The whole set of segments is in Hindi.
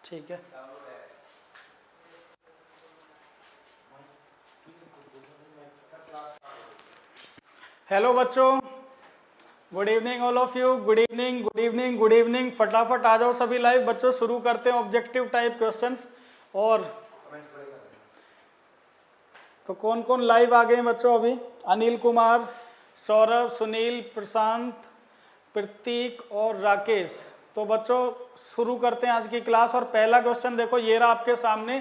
ठीक है। हेलो बच्चों, good evening all of you. Good evening, good evening, good evening. फटाफट आ जाओ सभी लाइव। बच्चों शुरू करते हैं ऑब्जेक्टिव टाइप क्वेश्चंस। और तो कौन कौन लाइव आ गए हैं बच्चों अभी? अनिल कुमार, सौरभ, सुनील, प्रशांत, प्रतीक और राकेश। तो बच्चों शुरू करते हैं आज की क्लास। और पहला क्वेश्चन देखो, ये रहा आपके सामने।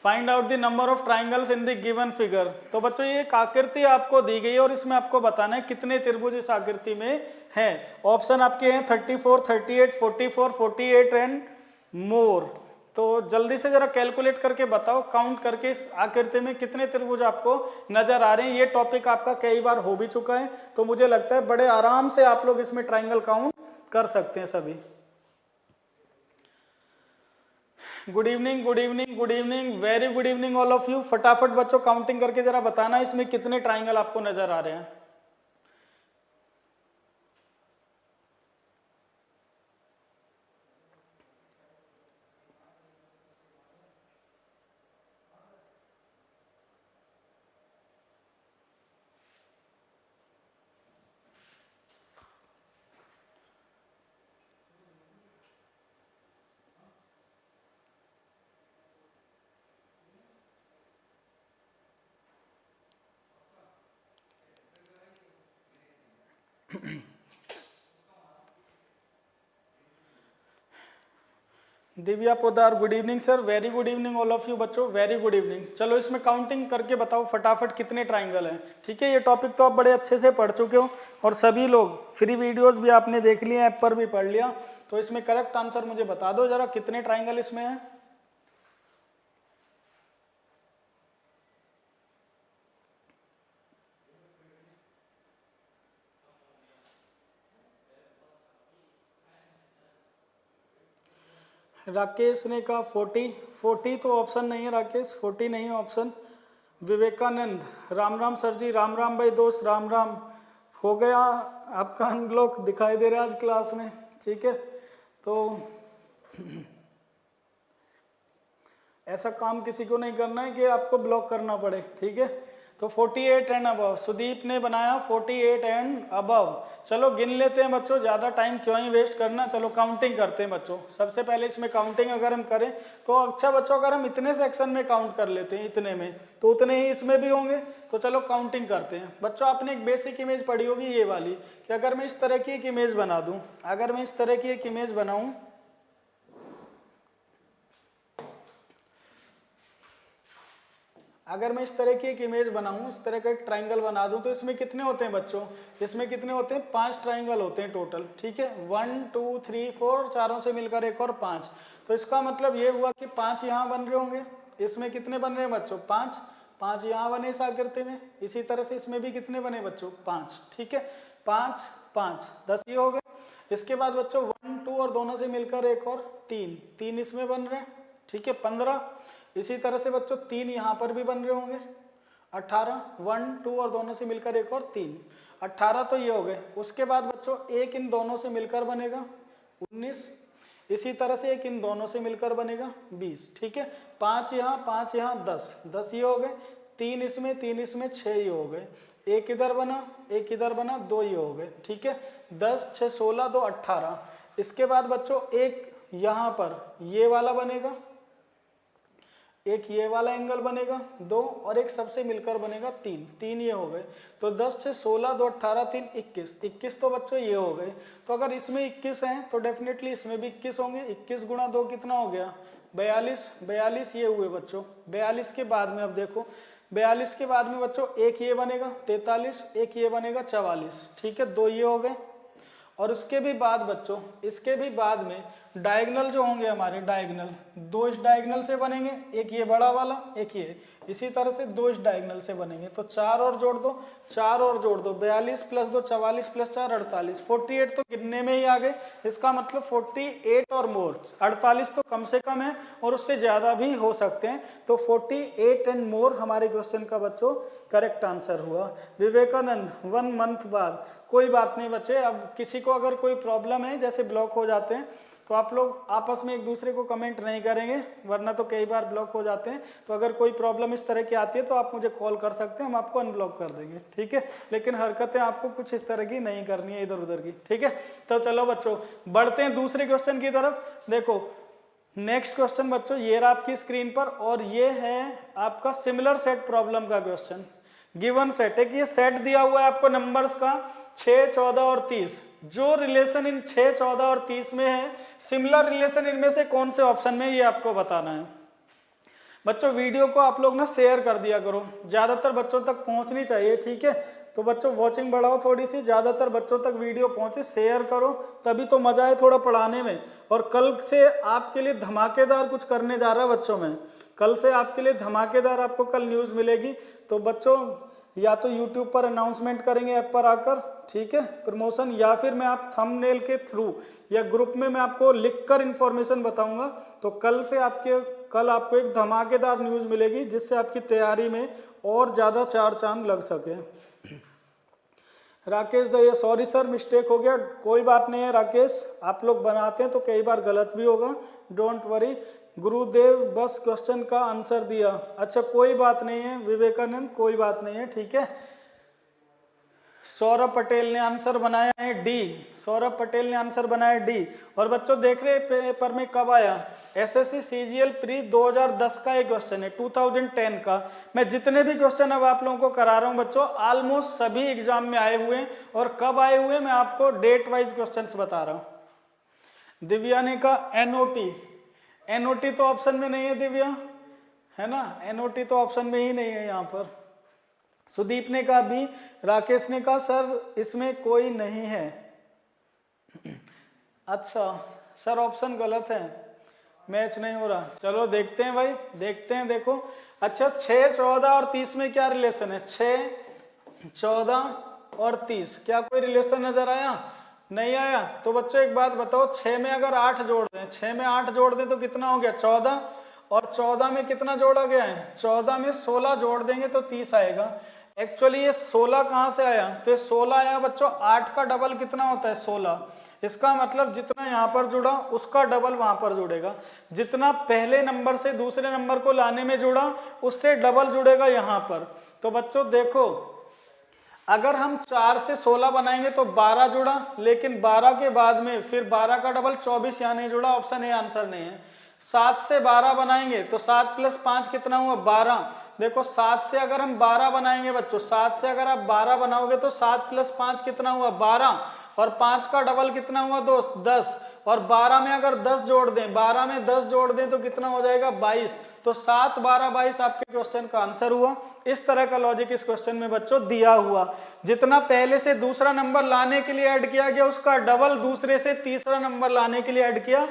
Find out the number of triangles in the given figure. तो बच्चों ये एक आकृति आपको दी गई है और इसमें आपको बताना है कितने त्रिभुज इस आकृति में हैं। ऑप्शन आपके हैं 34, 38, 44, 48 एंड मोर। तो जल्दी से जरा कैलकुलेट करके बताओ, काउंट करके इस आकृति में कितने त्रिभुज आपको नजर आ रहे हैं। ये टॉपिक आपका कई बार हो भी चुका है, तो मुझे लगता है बड़े आराम से आप लोग इसमें ट्राइंगल काउंट कर सकते हैं सभी। Good evening, good evening, good evening, very good evening all of you. फटाफट बच्चों काउंटिंग करके जरा बताना इसमें कितने ट्राइंगल आपको नजर आ रहे हैं। Divya Podar, good evening sir. Very good evening all of you बच्चों, वेरी गुड इवनिंग। चलो इसमें काउंटिंग करके बताओ फटाफट कितने ट्राइंगल हैं। ठीक है, ये टॉपिक तो आप बड़े अच्छे से पढ़ चुके हो और सभी लोग फ्री वीडियोस भी आपने देख लिए, ऐप पर भी पढ़ लिया। तो इसमें करेक्ट आंसर मुझे बता दो जरा, कितने ट्राइंगल इसमें हैं। राकेश ने कहा 40 तो ऑप्शन नहीं है राकेश, 40 नहीं है ऑप्शन। विवेकानंद, राम राम सर जी, राम राम भाई दोस्त, राम राम। हो गया आपका अनब्लॉक, दिखाई दे रहा है आज क्लास में। ठीक है, तो ऐसा काम किसी को नहीं करना है कि आपको ब्लॉक करना पड़े। ठीक है, तो 48 एंड अबव सुदीप ने बनाया, 48 एंड अबव। चलो गिन लेते हैं बच्चों, ज़्यादा टाइम क्यों ही वेस्ट करना। चलो काउंटिंग करते हैं बच्चों। सबसे पहले इसमें काउंटिंग अगर हम करें तो अच्छा बच्चों, अगर हम इतने सेक्शन में काउंट कर लेते हैं इतने में, तो उतने ही इसमें भी होंगे। तो चलो काउंटिंग करते हैं बच्चों। आपने एक बेसिक इमेज पढ़ी होगी ये वाली, कि अगर मैं इस तरह की एक इमेज बना दूँ, अगर मैं इस तरह की एक इमेज बनाऊँ, अगर मैं इस तरह की एक इमेज बनाऊं, इस तरह का एक ट्राइंगल बना दूं, तो इसमें कितने होते हैं बच्चों? इसमें कितने होते हैं? 5 ट्राइंगल होते हैं टोटल। ठीक है, 1 2 3 4, चारों से मिलकर एक और 5। तो इसका मतलब ये हुआ कि 5 यहाँ बन रहे होंगे। इसमें कितने बन रहे हैं बच्चों? 5 यहाँ बने इस आकृति में। इसी तरह से इसमें भी कितने बने बच्चों? 5। ठीक है, 5 5 10 ये हो गए। इसके बाद बच्चों 1 2 और दोनों से मिलकर एक और 3 इसमें बन रहे हैं। ठीक है, 15। इसी तरह से बच्चों 3 यहाँ पर भी बन रहे होंगे। 18, 1 2 और दोनों से मिलकर एक और 3, 18 तो ये हो गए। उसके बाद बच्चों एक इन दोनों से मिलकर बनेगा 19। इसी तरह से एक इन दोनों से मिलकर बनेगा 20। ठीक है, 5 यहाँ 10 ये हो गए। 3 इसमें 6 ये हो गए। एक इधर बना, एक इधर बना, 2 ये हो गए। ठीक है, 10 6 16 2 18। इसके बाद बच्चों एक यहाँ पर ये वाला बनेगा, एक ये वाला एंगल बनेगा 2, और एक सबसे मिलकर बनेगा 3 ये हो गए। तो 10 6 16 2 18 3 21 तो बच्चों ये हो गए। तो अगर इसमें 21 हैं तो डेफिनेटली इसमें भी 21 होंगे। 21 गुणा 2 कितना हो गया? 42 ये हुए बच्चों। 42 के बाद में अब देखो, 42 के बाद में बच्चों एक ये बनेगा 43, एक ये बनेगा 44। ठीक है, 2 ये हो गए। और उसके भी बाद बच्चों, इसके भी बाद में डायगोनल जो होंगे हमारे डायगोनल, दो इस डायगोनल से बनेंगे, एक ये बड़ा वाला, एक ये, इसी तरह से दो इस डायगोनल से बनेंगे। तो 4 और जोड़ दो, 4 और जोड़ दो, 42 प्लस 2 44 प्लस 4 48, 48 तो गिनने में ही आ गए। इसका मतलब 48 और मोर, 48 तो कम से कम है और उससे ज़्यादा भी हो सकते हैं। तो 48 एंड मोर हमारे क्वेश्चन का बच्चों करेक्ट आंसर हुआ। विवेकानंद 1 मंथ बाद, कोई बात नहीं बच्चे, अब किसी को अगर कोई प्रॉब्लम है जैसे ब्लॉक हो जाते हैं तो आप लोग आपस में एक दूसरे को कमेंट नहीं करेंगे, वरना तो कई बार ब्लॉक हो जाते हैं। तो अगर कोई प्रॉब्लम इस तरह की आती है तो आप मुझे कॉल कर सकते हैं, हम आपको अनब्लॉक कर देंगे, ठीक है। लेकिन हरकतें आपको कुछ इस तरह की नहीं करनी है इधर उधर की, ठीक है। तो चलो बच्चों बढ़ते हैं दूसरे क्वेश्चन की तरफ। देखो नेक्स्ट क्वेश्चन बच्चों ये रहा आपकी स्क्रीन पर, और ये है आपका सिमिलर सेट प्रॉब्लम का क्वेश्चन। गिवन सेट है कि ये सेट दिया हुआ है आपको नंबर्स का 6, 14 और 30। जो रिलेशन इन 6, 14 और 30 में है, सिमिलर रिलेशन इनमें से कौन से ऑप्शन में, ये आपको बताना है। बच्चों वीडियो को आप लोग ना शेयर कर दिया करो, ज़्यादातर बच्चों तक पहुंचनी चाहिए, ठीक है। तो बच्चों वॉचिंग बढ़ाओ थोड़ी सी, ज़्यादातर बच्चों तक वीडियो पहुंचे, शेयर करो, तभी तो मजा आए थोड़ा पढ़ाने में। और कल से आपके लिए धमाकेदार कुछ करने जा रहा है बच्चों में, कल से आपके लिए धमाकेदार आपको कल न्यूज़ मिलेगी। तो बच्चों या तो YouTube पर अनाउंसमेंट करेंगे ऐप पर आकर, ठीक है, प्रमोशन, या फिर मैं आप थंबनेल के थ्रू या ग्रुप में मैं आपको लिखकर इन्फॉर्मेशन बताऊंगा। तो कल आपको एक धमाकेदार न्यूज़ मिलेगी जिससे आपकी तैयारी में और ज़्यादा चार चांद लग सके। राकेश दया, सॉरी सर मिस्टेक हो गया, कोई बात नहीं है राकेश, आप लोग बनाते हैं तो कई बार गलत भी होगा, डोंट वरी। गुरुदेव बस क्वेश्चन का आंसर दिया, अच्छा कोई बात नहीं है विवेकानंद, कोई बात नहीं है, ठीक है। सौरभ पटेल ने आंसर बनाया है डी, सौरभ पटेल ने आंसर बनाया डी। और बच्चों देख रहे पेपर में कब आया, एसएससी सीजीएल प्री 2010 का एक क्वेश्चन है, 2010 का। मैं जितने भी क्वेश्चन अब आप लोगों को करा रहा हूं बच्चों, ऑलमोस्ट सभी एग्जाम में आए हुए हैं। और कब आए हुए मैं आपको डेट वाइज क्वेश्चन बता रहा हूं। दिव्या ने कहा एनओटी, एनओटी तो ऑप्शन में नहीं है दिव्या, है ना, एनओटी तो ऑप्शन में ही नहीं है यहाँ पर। सुदीप ने कहा भी, राकेश ने कहा सर इसमें कोई नहीं है। अच्छा सर ऑप्शन गलत है, मैच नहीं हो रहा, चलो देखते हैं भाई, देखते हैं। देखो अच्छा 6, 14 और 30 में क्या रिलेशन है, 6, 14 और 30, क्या कोई रिलेशन नजर आया, नहीं आया। तो बच्चों एक बात बताओ, 6 में अगर 8 जोड़ दें, 6 में 8 जोड़ दें तो कितना हो गया 14, और 14 में कितना जोड़ा गया है, 14 में 16 जोड़ देंगे तो 30 आएगा। एक्चुअली ये 16 कहाँ से आया, तो ये 16 आया बच्चों, 8 का डबल कितना होता है 16। इसका मतलब जितना यहाँ पर जुड़ा उसका डबल वहां पर जुड़ेगा, जितना पहले नंबर से दूसरे नंबर को लाने में जुड़ा उससे डबल जुड़ेगा यहाँ पर। तो बच्चों देखो अगर हम 4 से 16 बनाएंगे तो 12 जुड़ा, लेकिन 12 के बाद में फिर 12 का डबल 24 यहाँ नहीं जुड़ा, ऑप्शन ए आंसर नहीं है। 7 से 12 बनाएंगे तो 7 प्लस 5 कितना हुआ 12। देखो 7 से अगर हम 12 बनाएंगे बच्चों, 7 से अगर आप 12 बनाओगे तो 7 प्लस 5 कितना हुआ 12, और 5 का डबल कितना हुआ दोस्त 10, और 12 में अगर 10 जोड़ दें, 12 में 10 जोड़ दें तो कितना हो जाएगा 22। तो 7, 12, 22 आपके क्वेश्चन का आंसर हुआ। इस तरह का लॉजिक इस क्वेश्चन में बच्चों दिया हुआ, जितना पहले से दूसरा नंबर लाने के लिए ऐड किया गया उसका डबल दूसरे से तीसरा नंबर लाने के लिए ऐड किया।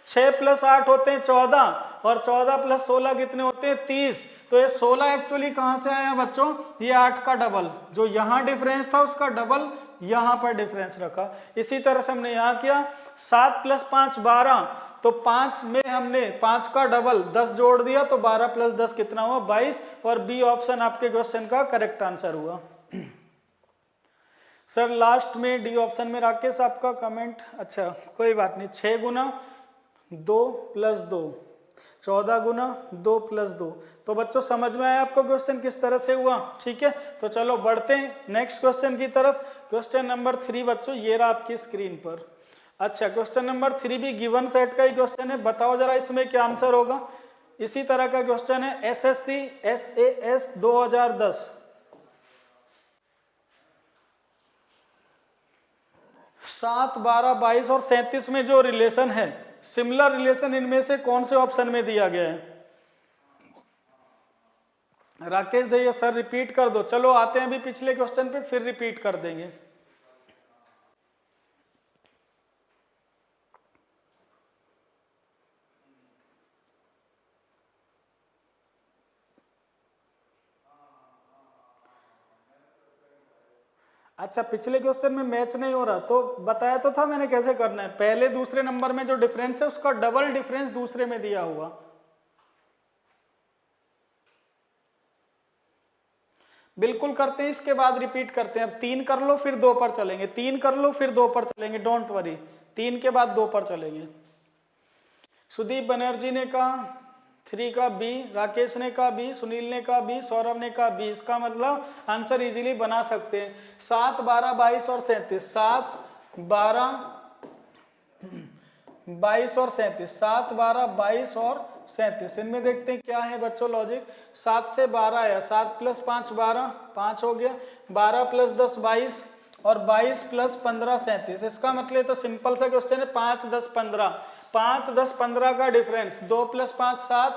6 प्लस 8 होते हैं 14, और 14 प्लस 16 कितने होते हैं 30। तो ये 16 एक्चुअली कहां से आया बच्चों, ये 8 का डबल, जो यहां डिफरेंस था उसका डबल यहां पर डिफरेंस रखा। इसी तरह से हमने यहां किया 7 प्लस 5 12, तो 5 में हमने 5 का डबल 10 जोड़ दिया तो 12 प्लस 10 कितना हुआ 22, और बी ऑप्शन आपके क्वेश्चन का करेक्ट आंसर हुआ। सर लास्ट में डी ऑप्शन में राकेश आपका कमेंट, अच्छा कोई बात नहीं। 6 गुना 2 प्लस 2, 14 गुना 2 प्लस 2। तो बच्चों समझ में आया आपको क्वेश्चन किस तरह से हुआ, ठीक है। तो चलो बढ़ते हैं नेक्स्ट क्वेश्चन की तरफ। क्वेश्चन नंबर 3 बच्चों ये रहा आपकी स्क्रीन पर। अच्छा क्वेश्चन नंबर 3 भी गिवन सेट का ही क्वेश्चन है, बताओ जरा इसमें क्या आंसर होगा। इसी तरह का क्वेश्चन है एसएससी SAS 2010। सात 12 22 और 37 में जो रिलेशन है, सिमिलर रिलेशन इनमें से कौन से ऑप्शन में दिया गया है। राकेश दहिया सर रिपीट कर दो, चलो आते हैं अभी पिछले क्वेश्चन पे फिर रिपीट कर देंगे। अच्छा, पिछले क्वेश्चन में मैच नहीं हो रहा तो बताया तो था मैंने कैसे करना है। पहले दूसरे नंबर में जो डिफरेंस है उसका डबल डिफरेंस दूसरे में दिया हुआ। बिल्कुल करते हैं, इसके बाद रिपीट करते हैं। अब 3 कर लो फिर 2 पर चलेंगे, 3 कर लो फिर 2 पर चलेंगे, डोंट वरी, 3 के बाद 2 पर चलेंगे। सुदीप बनर्जी ने कहा 3 का बी, राकेश ने कहा बी, सुनील ने कहा बी, सौरभ ने कहा बी। इसका मतलब आंसर इजीली बना सकते हैं। 7, 12, 22 और 37, 7, 12, 22 और 37, 7, 12, 22 और 37। इनमें देखते हैं क्या है बच्चों लॉजिक। 7 से 12 आया, 7 + 5 12, 5 हो गया, 12 + 10 22 और 22 + 15 37। इसका मतलब तो सिंपल सा क्वेश्चन है, 5, 10, 15, 5, 10, 15 का डिफरेंस, 2 + 5 7,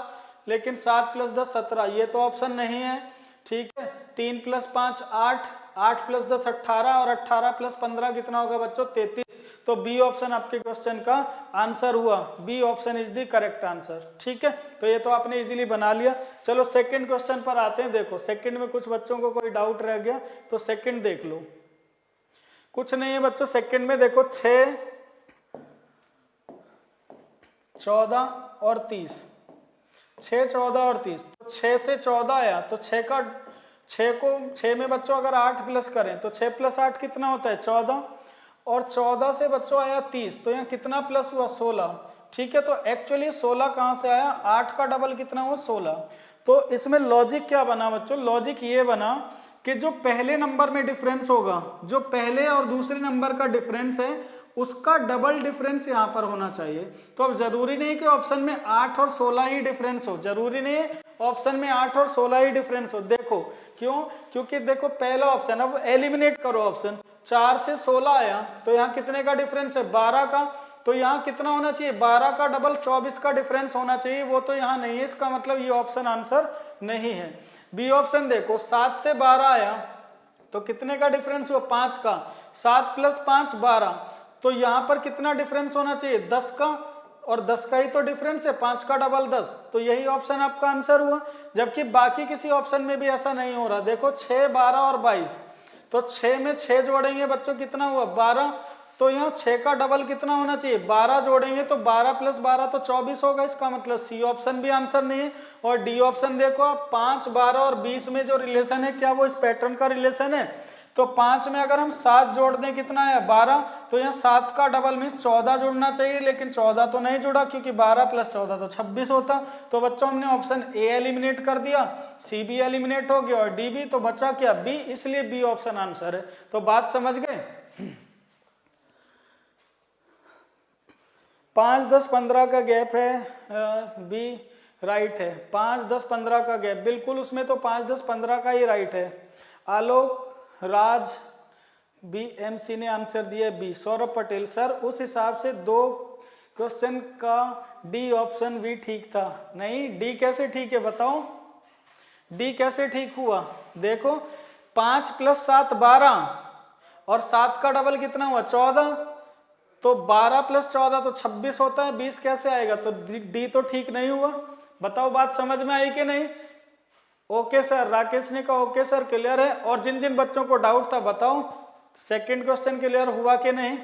लेकिन 7 + 10 17, ये तो ऑप्शन नहीं है। ठीक है, 3 + 5 8, 8 + 10 18 और 18 + 15 कितना होगा बच्चों 33। तो बी ऑप्शन आपके क्वेश्चन का आंसर हुआ। B option is the correct answer. ठीक है, तो ये तो आपने इजीली बना लिया। चलो सेकंड क्वेश्चन पर आते हैं। देखो सेकंड में कुछ बच्चों को कोई डाउट रह गया तो सेकंड देख लो। कुछ नहीं है बच्चों, सेकंड में देखो 6, 14 और 30, 6, 14 और 30, तो 6 से 14 आया तो 6 में बच्चों अगर 8 प्लस करें तो 6 + 8 कितना होता है 14, और 14 से बच्चों आया 30, तो यहाँ कितना प्लस हुआ 16। ठीक है, तो एक्चुअली 16 कहाँ से आया, 8 का डबल कितना हुआ 16। तो इसमें लॉजिक क्या बना बच्चों, लॉजिक ये बना कि जो पहले नंबर में डिफरेंस होगा, जो पहले और दूसरे नंबर का डिफरेंस है उसका डबल डिफरेंस यहाँ पर होना चाहिए। तो अब जरूरी नहीं कि ऑप्शन में 8 और 16 ही डिफरेंस हो, जरूरी नहीं है ऑप्शन में 8 और 16 ही डिफरेंस हो। देखो क्यों, क्योंकि देखो पहला ऑप्शन, अब एलिमिनेट करो ऑप्शन, 4 से 16 आया तो यहाँ कितने का डिफरेंस है 12 का, तो यहाँ कितना होना चाहिए 12 का डबल 24 का डिफरेंस होना चाहिए, वो तो यहाँ नहीं है। इसका मतलब ये ऑप्शन आंसर नहीं है। बी ऑप्शन देखो 7 से 12 आया तो कितने का डिफरेंस हुआ 5 का, 7 + 5 12, तो यहाँ पर कितना डिफरेंस होना चाहिए 10 का, और 10 का ही तो डिफरेंस है, 5 का डबल 10, तो यही ऑप्शन आपका आंसर हुआ। जबकि बाकी किसी ऑप्शन में भी ऐसा नहीं हो रहा। देखो 6, 12 और 22, तो 6 में 6 जोड़ेंगे बच्चों कितना हुआ 12, तो यहाँ 6 का डबल कितना होना चाहिए 12 जोड़ेंगे तो 12 + 12 तो 24 होगा। इसका मतलब सी ऑप्शन भी आंसर नहीं है। और डी ऑप्शन देखो आप, 5, 12 और 20 में जो रिलेशन है क्या वो इस पैटर्न का रिलेशन है, तो 5 में अगर हम 7 जोड़ दें कितना है 12, तो यहाँ 7 का डबल मीन्स 14 जोड़ना चाहिए, लेकिन 14 तो नहीं जुड़ा क्योंकि 12 + 14 तो 26 होता। तो बच्चों हमने ऑप्शन ए एलिमिनेट कर दिया, सी भी एलिमिनेट हो गया और डी भी, तो बचा क्या बी, इसलिए बी ऑप्शन आंसर है। तो बात समझ गए। 5, 10, 15 का गैप है, बी राइट है। 5, 10, 15 का गैप बिल्कुल, उसमें तो 5, 10, 15 का ही राइट है। आलोक राज BMC ने आंसर दिया बी। सौरभ पटेल सर उस हिसाब से 2 क्वेश्चन का डी ऑप्शन भी ठीक था। नहीं, डी कैसे ठीक है बताओ, डी कैसे ठीक हुआ। देखो 5 + 7 12 और 7 का डबल कितना हुआ 14, तो 12 + 14 तो 26 होता है, 20 कैसे आएगा, तो डी तो ठीक नहीं हुआ। बताओ बात समझ में आई कि नहीं। ओके सर, राकेश ने कहा ओके सर क्लियर है। और जिन जिन बच्चों को डाउट था बताओ सेकंड क्वेश्चन क्लियर हुआ कि नहीं।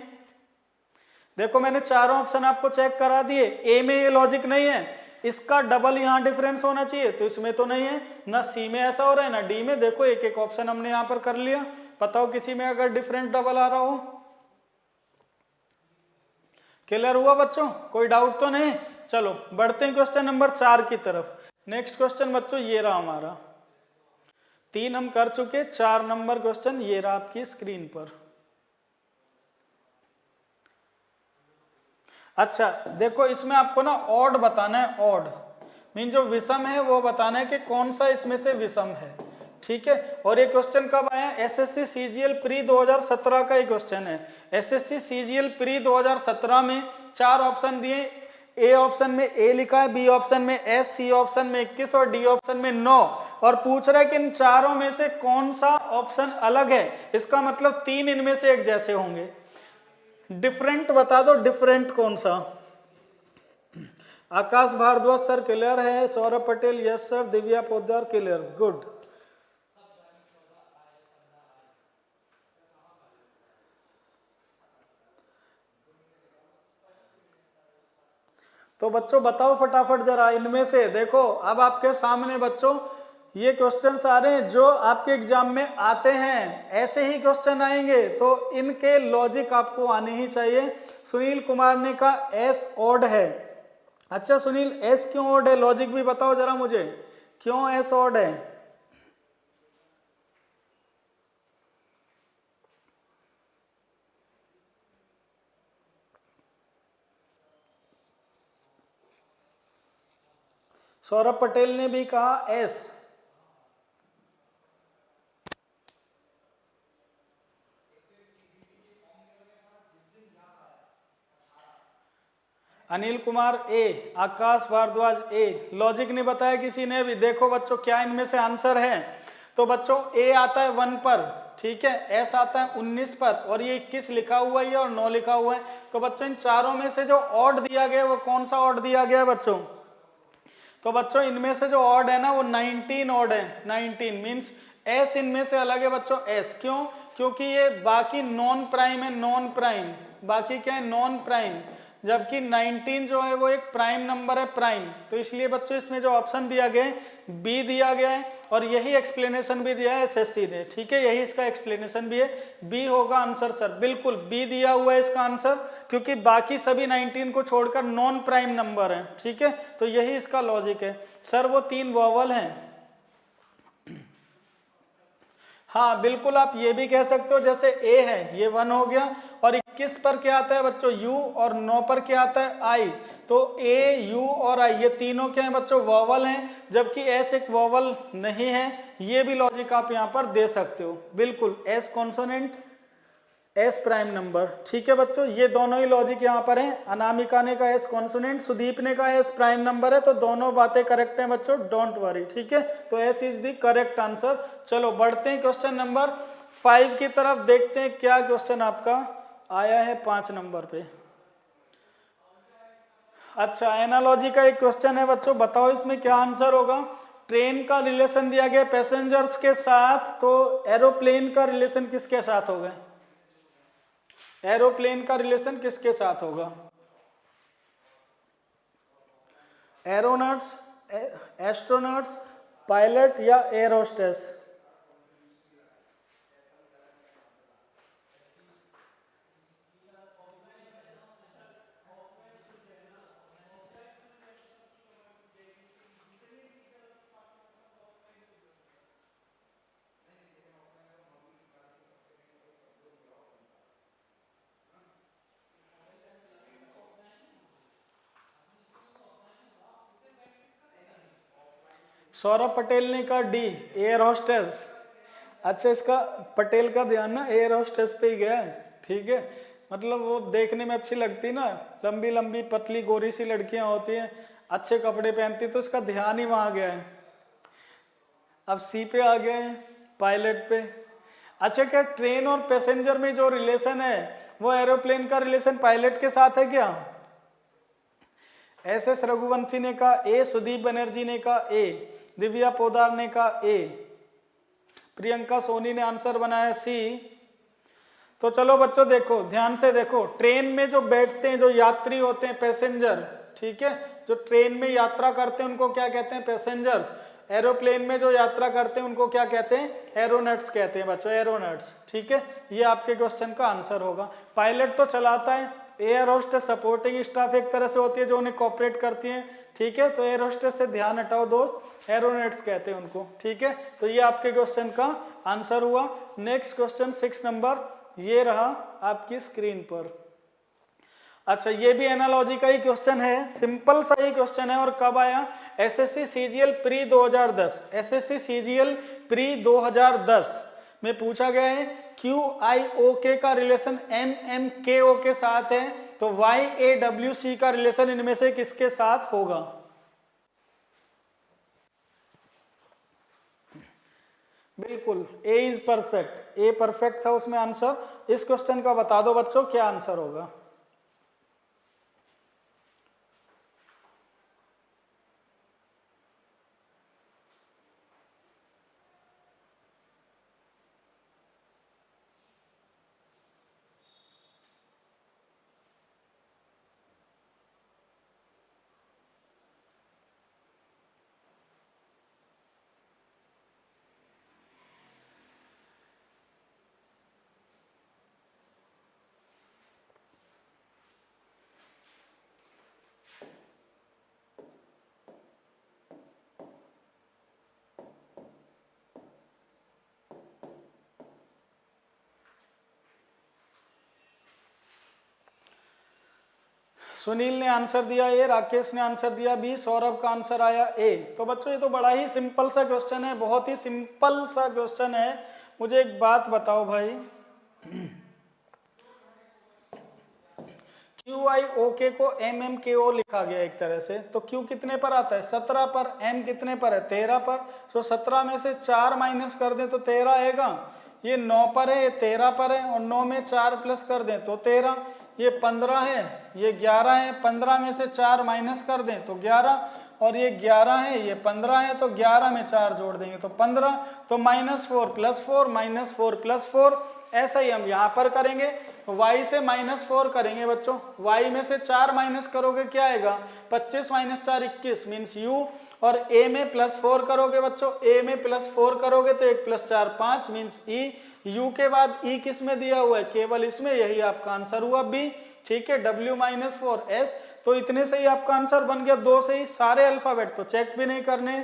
देखो मैंने चारों ऑप्शन आपको चेक करा दिए। ए में ये लॉजिक नहीं है, इसका डबल यहाँ डिफरेंस होना चाहिए, तो इसमें तो नहीं है, ना सी में ऐसा हो रहा है ना डी में। देखो एक एक ऑप्शन हमने यहाँ पर कर लिया। बताओ किसी में अगर डिफरेंट डबल आ रहा हो। क्लियर हुआ बच्चों, कोई डाउट तो नहीं। चलो बढ़ते हैं क्वेश्चन नंबर 4 की तरफ। नेक्स्ट क्वेश्चन बच्चों ये रहा हमारा, 3 हम कर चुके, 4 नंबर क्वेश्चन ये रहा आपकी स्क्रीन पर। अच्छा देखो इसमें आपको ना ऑड बताना है, ऑड मीन जो विषम है वो बताना है कि कौन सा इसमें से विषम है। ठीक है, और ये क्वेश्चन कब आया, SSC CGL प्री 2017 का ये क्वेश्चन है। SSC CGL प्री 2017 में 4 ऑप्शन दिए, ए ऑप्शन में ए लिखा है, बी ऑप्शन में S, सी ऑप्शन में 21 और डी ऑप्शन में 9, और पूछ रहा है कि इन चारों में से कौन सा ऑप्शन अलग है। इसका मतलब 3 इनमें से एक जैसे होंगे। डिफरेंट बता दो, डिफरेंट कौन सा। आकाश भारद्वाज सर क्लियर है, Saurabh Patel yes sir, Divya Poddar clear, good. तो बच्चों बताओ फटाफट जरा इनमें से। देखो अब आपके सामने बच्चों ये क्वेश्चंस आ रहे हैं जो आपके एग्जाम में आते हैं, ऐसे ही क्वेश्चन आएंगे तो इनके लॉजिक आपको आने ही चाहिए। सुनील कुमार ने कहा एस ऑड है। अच्छा सुनील, एस क्यों ऑड है, लॉजिक भी बताओ जरा मुझे, क्यों एस ऑड है? सौरभ पटेल ने भी कहा एस। अनिल कुमार ए, आकाश भारद्वाज ए, लॉजिक नहीं बताया किसी ने भी। देखो बच्चों क्या इनमें से आंसर है, तो बच्चों ए आता है 1 पर, ठीक है, एस आता है 19 पर, और ये 21 लिखा हुआ है और 9 लिखा हुआ है। तो बच्चों इन चारों में से जो ऑड दिया गया वो कौन सा ऑड दिया गया है बच्चों? तो बच्चों इनमें से जो ऑड है ना वो 19 ऑड है। 19 मीन्स एस इनमें से अलग है बच्चों। एस क्यों? क्योंकि ये बाकी नॉन प्राइम है, नॉन प्राइम, बाकी क्या है, नॉन प्राइम, जबकि 19 जो है वो एक प्राइम नंबर है, प्राइम। तो इसलिए बच्चों इसमें जो ऑप्शन दिया गया है बी दिया गया है, और यही एक्सप्लेनेशन भी दिया है एसएससी ने, ठीक है, यही इसका एक्सप्लेनेशन भी है। बी होगा आंसर सर, बिल्कुल बी दिया हुआ है इसका आंसर, क्योंकि बाकी सभी 19 को छोड़कर नॉन प्राइम नंबर है, ठीक है, तो यही इसका लॉजिक है। सर वो 3 वॉवल हैं। हाँ बिल्कुल, आप ये भी कह सकते हो जैसे ए है ये 1 हो गया, और 21 पर क्या आता है बच्चों, यू, और 9 पर क्या आता है, आई। तो ए, यू और आई ये तीनों क्या है बच्चों, वॉवल हैं, जबकि एस एक वॉवल नहीं है। ये भी लॉजिक आप यहाँ पर दे सकते हो, बिल्कुल S consonant, S prime number, ठीक है बच्चों, ये दोनों ही लॉजिक यहाँ पर हैं। अनामिका ने कहा एस कॉन्सोनेंट, सुदीप ने कहा एस प्राइम नंबर है, तो दोनों बातें करेक्ट हैं बच्चों, डोंट वरी, ठीक है, तो S is the correct answer. चलो बढ़ते हैं क्वेश्चन नंबर 5 की तरफ, देखते हैं क्या क्वेश्चन आपका आया है 5 नंबर पे। अच्छा एनालॉजी का एक क्वेश्चन है बच्चों, बताओ इसमें क्या आंसर होगा। ट्रेन का रिलेशन दिया गया पैसेंजर्स के साथ, तो एरोप्लेन का रिलेशन किसके साथ होगा? एरोप्लेन का रिलेशन किसके साथ होगा? एरोनॉट्स, एस्ट्रोनॉट्स, पायलट या एयर होस्टेस? सौरभ पटेल ने कहा डी, एयर होस्टेस। अच्छा इसका पटेल का ध्यान ना एयर होस्टेस पे ही गया है, ठीक है, मतलब वो देखने में अच्छी लगती ना, लंबी लंबी पतली गोरी सी लड़कियां होती हैं, अच्छे कपड़े पहनती, तो इसका ध्यान ही वहां गया है। अब सी पे आ गए हैं, पायलट पे। अच्छा क्या ट्रेन और पैसेंजर में जो रिलेशन है वो एरोप्लेन का रिलेशन पायलट के साथ है क्या? एस एस रघुवंशी ने कहा ए, सुदीप बनर्जी ने कहा ए, दिव्या पोदार ने कहा ए, प्रियंका सोनी ने आंसर बनाया सी। तो चलो बच्चों देखो ध्यान से देखो, ट्रेन में जो बैठते हैं जो यात्री होते हैं पैसेंजर, ठीक है, जो ट्रेन में यात्रा करते हैं उनको क्या कहते हैं, पैसेंजर्स। एरोप्लेन में जो यात्रा करते हैं उनको क्या कहते हैं, एरोनट्स कहते हैं बच्चों, एरोनट्स, ठीक है, ये आपके क्वेश्चन का आंसर होगा। पायलट तो चलाता है, एयर होस्टेस सपोर्टिंग स्टाफ एक तरह से होती है जो उन्हें कॉपरेट करती है, ठीक है, तो एयर होस्टेस से ध्यान हटाओ दोस्त, एरोनट्स कहते हैं उनको, ठीक है, तो ये आपके क्वेश्चन का आंसर हुआ। नेक्स्ट क्वेश्चन 6 नंबर ये रहा आपकी स्क्रीन पर। अच्छा ये भी एनालॉजी का ही क्वेश्चन है, सिंपल सा ही क्वेश्चन है, और कब आया, SSC CGL pre 2010, SSC CGL pre 2010 में पूछा गया है QIOK का रिलेशन MMKO के साथ है, तो YAWC का रिलेशन इनमें से किसके साथ होगा? बिल्कुल ए इज परफेक्ट, ए परफेक्ट था उसमें आंसर। इस क्वेश्चन का बता दो बच्चों क्या आंसर होगा। सुनील ने आंसर दिया ए, राकेश ने आंसर दिया बी, सौरभ का आंसर आया ए। तो बच्चों ये तो बड़ा ही सिंपल सा क्वेश्चन है, बहुत ही सिंपल सा क्वेश्चन है। मुझे एक बात बताओ भाई, क्यू आई ओ के को एम एम के ओ लिखा गया एक तरह से, तो क्यू कितने पर आता है 17 पर, एम कितने पर है 13 पर, तो 17 में से 4 माइनस कर दें तो 13 आएगा। ये 9 पर है, ये 13 पर है, और 9 में 4 प्लस कर दें तो 13, ये 15 है, ये 11 है, 15 में से 4 माइनस कर दें तो 11, और ये 11 है, ये 15 है, तो 11 में 4 जोड़ देंगे तो 15, तो -4 + 4 -4 + 4। ऐसा ही हम यहाँ पर करेंगे, y से -4 करेंगे बच्चों, y में से 4 माइनस करोगे क्या आएगा 25 - 4 21 मीन्स u, और a में +4 करोगे बच्चों, a में +4 करोगे तो 1 + 4 5 मीन्स e, u के बाद e किस में दिया हुआ है केवल इसमें, यही आपका आंसर हुआ b। ठीक है, w - 4 s। तो इतने से ही आपका आंसर बन गया, 2 से ही सारे अल्फाबेट, तो चेक भी नहीं करने।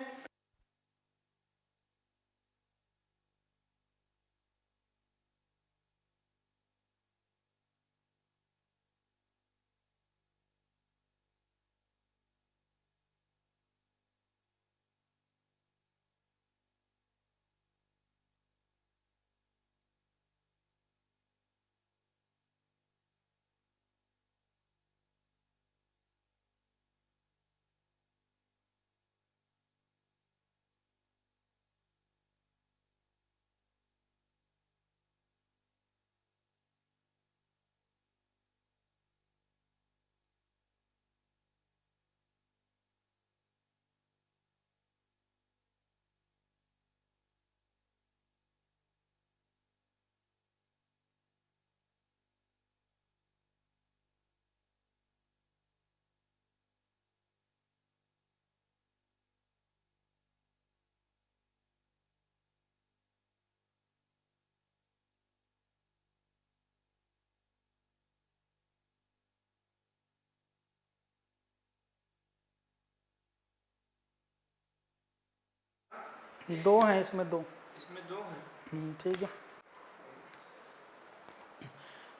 दो हैं इसमें, दो हैं। ठीक है,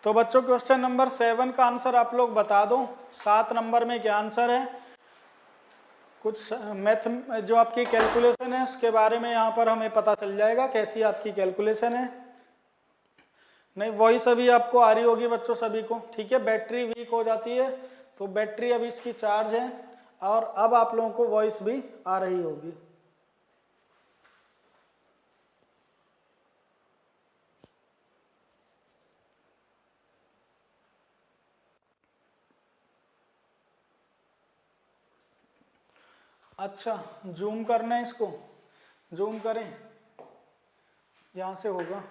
तो बच्चों क्वेश्चन नंबर 7 का आंसर आप लोग बता दो, 7 नंबर में क्या आंसर है। कुछ मैथ जो आपकी कैलकुलेशन है उसके बारे में यहाँ पर हमें पता चल जाएगा कैसी आपकी कैलकुलेशन है। नहीं, वॉइस अभी आपको आ रही होगी बच्चों सभी को। ठीक है, बैटरी वीक हो जाती है तो बैटरी अभी इसकी चार्ज है, और अब आप लोगों को वॉइस भी आ रही होगी। अच्छा, जूम करना है इसको, जूम करें, यहाँ से होगा।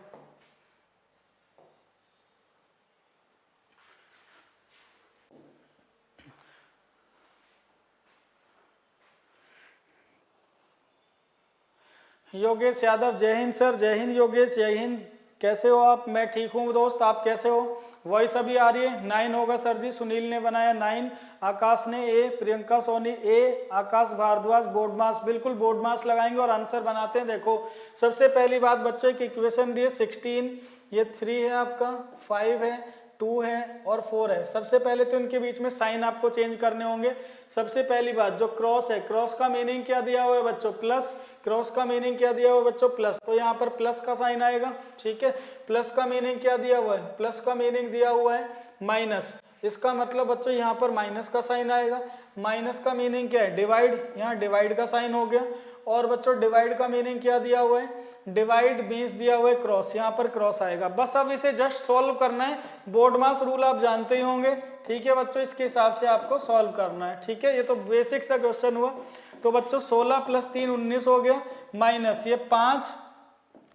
योगेश यादव, जय हिंद सर। जय हिंद योगेश, जय हिंद। कैसे हो आप? मैं ठीक हूँ दोस्त, आप कैसे हो? वॉइस अभी आ रही है? 9 होगा सर जी, सुनील ने बनाया 9, आकाश ने ए, प्रियंका सोनी ए, आकाश भारद्वाज बोर्ड मास, बिल्कुल बोर्ड मास लगाएंगे और आंसर बनाते हैं। देखो सबसे पहली बात बच्चों एक इक्वेशन दी है 16, ये 3 है आपका, 5 है, 2 है और 4 है। सबसे पहले तो इनके बीच में साइन आपको चेंज करने होंगे। सबसे पहली बात जो क्रॉस है, क्रॉस का मीनिंग क्या दिया हुआ है बच्चों? प्लस। क्रॉस का मीनिंग क्या दिया हुआ है बच्चों? प्लस। तो यहाँ पर प्लस का साइन आएगा। ठीक है, प्लस का मीनिंग क्या दिया हुआ है? प्लस का मीनिंग दिया हुआ है माइनस, इसका मतलब बच्चों यहाँ पर माइनस का साइन आएगा। माइनस का मीनिंग क्या है? डिवाइड, यहाँ डिवाइड का साइन हो गया। और बच्चों डिवाइड का मीनिंग क्या दिया हुआ है? डिवाइड मीन्स दिया हुआ है क्रॉस, यहाँ पर क्रॉस आएगा। बस अब इसे जस्ट सॉल्व करना है, बोर्ड मास रूल आप जानते ही होंगे। ठीक है बच्चों, इसके हिसाब से आपको सॉल्व करना है। ठीक है, ये तो बेसिक सा क्वेश्चन हुआ। तो बच्चों 16 + 3 19 हो गया, माइनस ये 5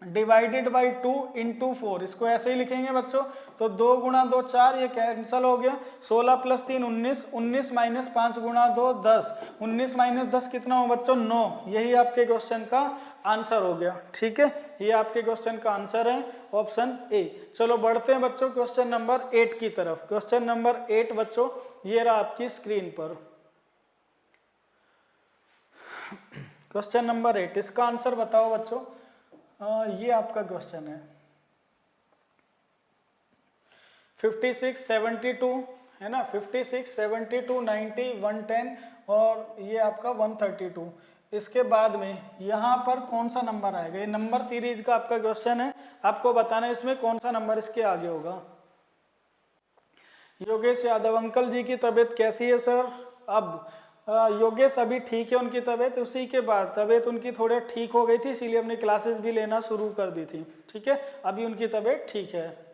डिवाइडेड बाई 2 इंटू 4, इसको ऐसे ही लिखेंगे बच्चों। तो 2 × 2 4, ये कैंसिल हो गया। 16 + 3 19, 19 - 5 × 2 10, 19 - 10 कितना हो बच्चों? 9। यही आपके क्वेश्चन का आंसर हो गया। ठीक है, ये आपके क्वेश्चन का आंसर है, ऑप्शन ए। चलो बढ़ते हैं बच्चों क्वेश्चन नंबर 8 की तरफ। क्वेश्चन नंबर 8 बच्चों ये रहा आपकी स्क्रीन पर। क्वेश्चन नंबर 8, इसका आंसर बताओ बच्चों। ये आपका क्वेश्चन है 56 72 है ना, 56, 72, 90, 110 और ये आपका 132। इसके बाद में यहाँ पर कौन सा नंबर आएगा, ये नंबर सीरीज का आपका क्वेश्चन है, आपको बताना है इसमें कौन सा नंबर इसके आगे होगा। योगेश यादव, अंकल जी की तबीयत कैसी है सर? अब योगेश अभी ठीक है उनकी तबीयत, उसी के बाद तबीयत उनकी थोड़ा ठीक हो गई थी, इसीलिए अपनी क्लासेस भी लेना शुरू कर दी थी। ठीक है, अभी उनकी तबीयत ठीक है।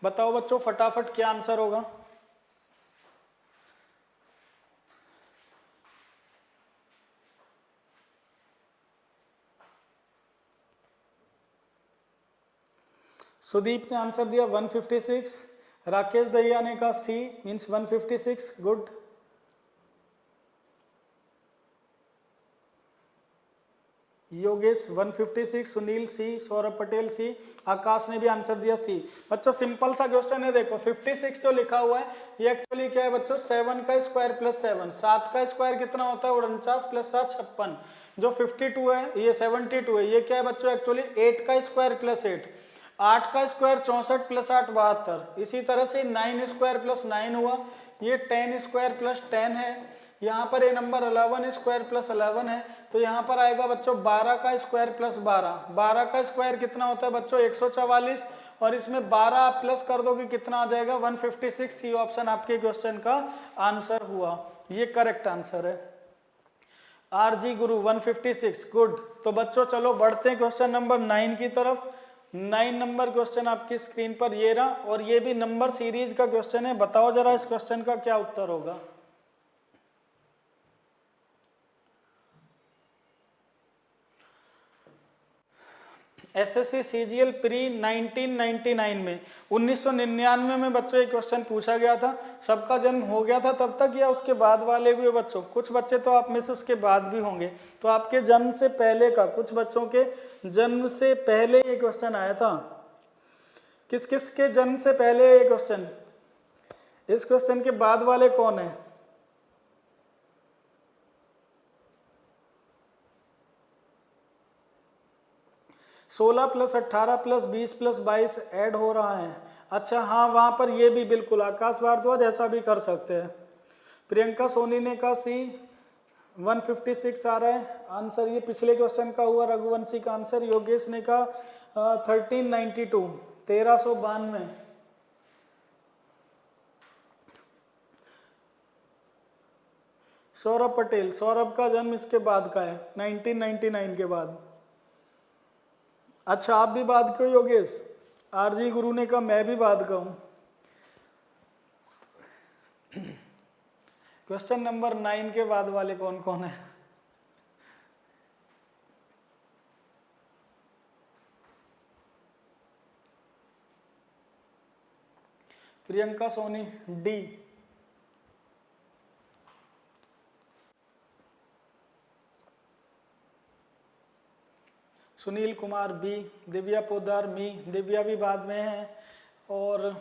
बताओ बच्चों फटाफट क्या आंसर होगा। सुदीप ने आंसर दिया 156, राकेश दहिया ने कहा C means 156, good. Yogesh 156, Sunil C, Saurabh Patel C, Akash ने भी आंसर दिया सी। बच्चों सिंपल सा क्वेश्चन है, देखो 56 जो लिखा हुआ है ये एक्चुअली क्या है बच्चों, 7 का स्क्वायर प्लस 7, 7 का स्क्वायर कितना होता है 49 प्लस 7 56। जो 52 है ये 72 है, ये क्या है बच्चों एक्चुअली 8 का स्क्वायर प्लस 8, 8 का स्क्वायर 64 प्लस 8 72। इसी तरह से 9 स्क्वायर प्लस 9 हुआ, ये 10 स्क्वायर प्लस 10 है। यहाँ पर ये नंबर 11 स्क्वायर प्लस 11 है, तो यहाँ पर आएगा बच्चों 12 का स्क्वायर प्लस 12। 12 का स्क्वायर कितना होता है बच्चों 144, और इसमें 12 आप प्लस कर दोगे कितना आ जाएगा 156। सी ऑप्शन आपके क्वेश्चन का आंसर हुआ, ये करेक्ट आंसर है। आरजी गुरु 156, गुड। तो बच्चों चलो बढ़ते हैं क्वेश्चन नंबर 9 की तरफ। 9 नंबर क्वेश्चन आपकी स्क्रीन पर ये रहा, और ये भी नंबर सीरीज का क्वेश्चन है। बताओ जरा इस क्वेश्चन का क्या उत्तर होगा। एसएससी सीजीएल प्री 1999 में 1999 में बच्चों ये क्वेश्चन पूछा गया था। सबका जन्म हो गया था तब तक या उसके बाद वाले भी हो बच्चों? कुछ बच्चे तो आप में से उसके बाद भी होंगे, तो आपके जन्म से पहले का, कुछ बच्चों के जन्म से पहले ये क्वेश्चन आया था। किस किस के जन्म से पहले ये क्वेश्चन? इस क्वेश्चन के बाद वाले कौन है? सोलह प्लस 18 प्लस 20 प्लस 22 ऐड हो रहा है। अच्छा हाँ, वहाँ पर ये भी बिल्कुल आकाश भारद्वाज ऐसा भी कर सकते हैं। प्रियंका सोनी ने कहा सी 156 आ रहा है आंसर, ये पिछले क्वेश्चन का हुआ रघुवंशी का आंसर। योगेश ने कहा 1392, 1392। सौरभ पटेल, सौरभ का जन्म इसके बाद का है 1999 के बाद। अच्छा आप भी बाद के हो योगेश? आरजी गुरु ने कहा मैं भी बाद का हूं। क्वेश्चन नंबर 9 के बाद वाले कौन कौन है? प्रियंका सोनी डी, सुनील कुमार बी, दिव्या पोदार मी, दिव्या भी बाद में है, और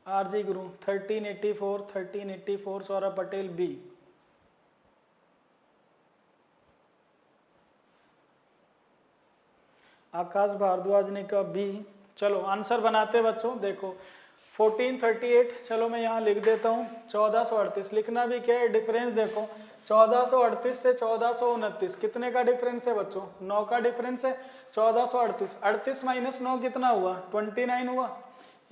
आरजी गुरु 1384, 1384 सौरभ पटेल बी। आकाश भारद्वाज ने कहा बी। चलो आंसर बनाते बच्चों, देखो 1438, चलो मैं यहाँ लिख देता हूँ 1438। लिखना भी क्या है, डिफरेंस देखो 1438 से 1429 कितने का डिफरेंस है बच्चों? 9 का डिफरेंस है। 1438, 38 माइनस 9 कितना हुआ? 29 हुआ।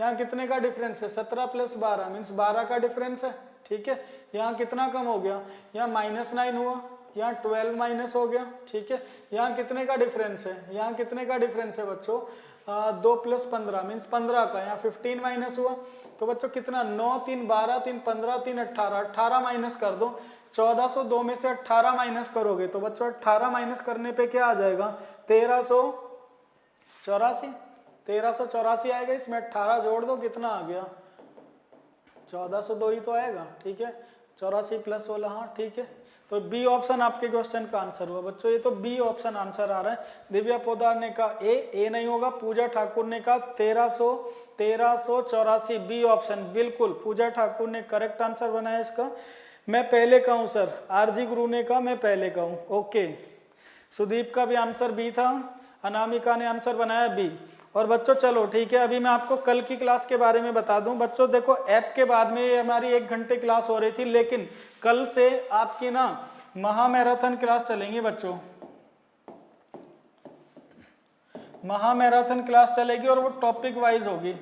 यहाँ कितने का डिफरेंस है? 17 प्लस 12 मीन्स 12 का डिफरेंस है। ठीक है, यहाँ कितना कम हो गया? यहाँ -9 हुआ, यहाँ 12 माइनस हो गया। ठीक है, यहाँ कितने का डिफरेंस है? यहाँ कितने का डिफरेंस है बच्चों? 2 प्लस 15 मीन्स 15 का, यहाँ 15 माइनस हुआ। तो बच्चों कितना? 9 3 12 3 15 3 18, 18 माइनस कर दो। 1402 में से 18 माइनस करोगे तो बच्चों 18 माइनस करने पे क्या आ जाएगा? 1384, 1384 आएगा। इसमें 18 जोड़ दो, कितना आ गया? 1402 ही तो आएगा। ठीक है, 84 प्लस 16, हाँ ठीक है। तो बी ऑप्शन आपके क्वेश्चन का आंसर हुआ बच्चों, ये तो बी ऑप्शन आंसर आ रहा है। दिव्या पोदार ने कहा ए नहीं होगा। पूजा ठाकुर ने कहा 1384, बी ऑप्शन बिल्कुल। पूजा ठाकुर ने करेक्ट आंसर बनाया इसका। मैं पहले कहूँ सर, आरजी गुरु ने कहा मैं पहले कहूँ, ओके। सुदीप का भी आंसर बी था, अनामिका ने आंसर बनाया बी। और बच्चों चलो ठीक है, अभी मैं आपको कल की क्लास के बारे में बता दूं। बच्चों देखो ऐप के बाद में हमारी 1 घंटे क्लास हो रही थी, लेकिन कल से आपकी ना महामैराथन क्लास चलेंगी बच्चों। महामैराथन क्लास चलेगी और वो टॉपिक वाइज होगी,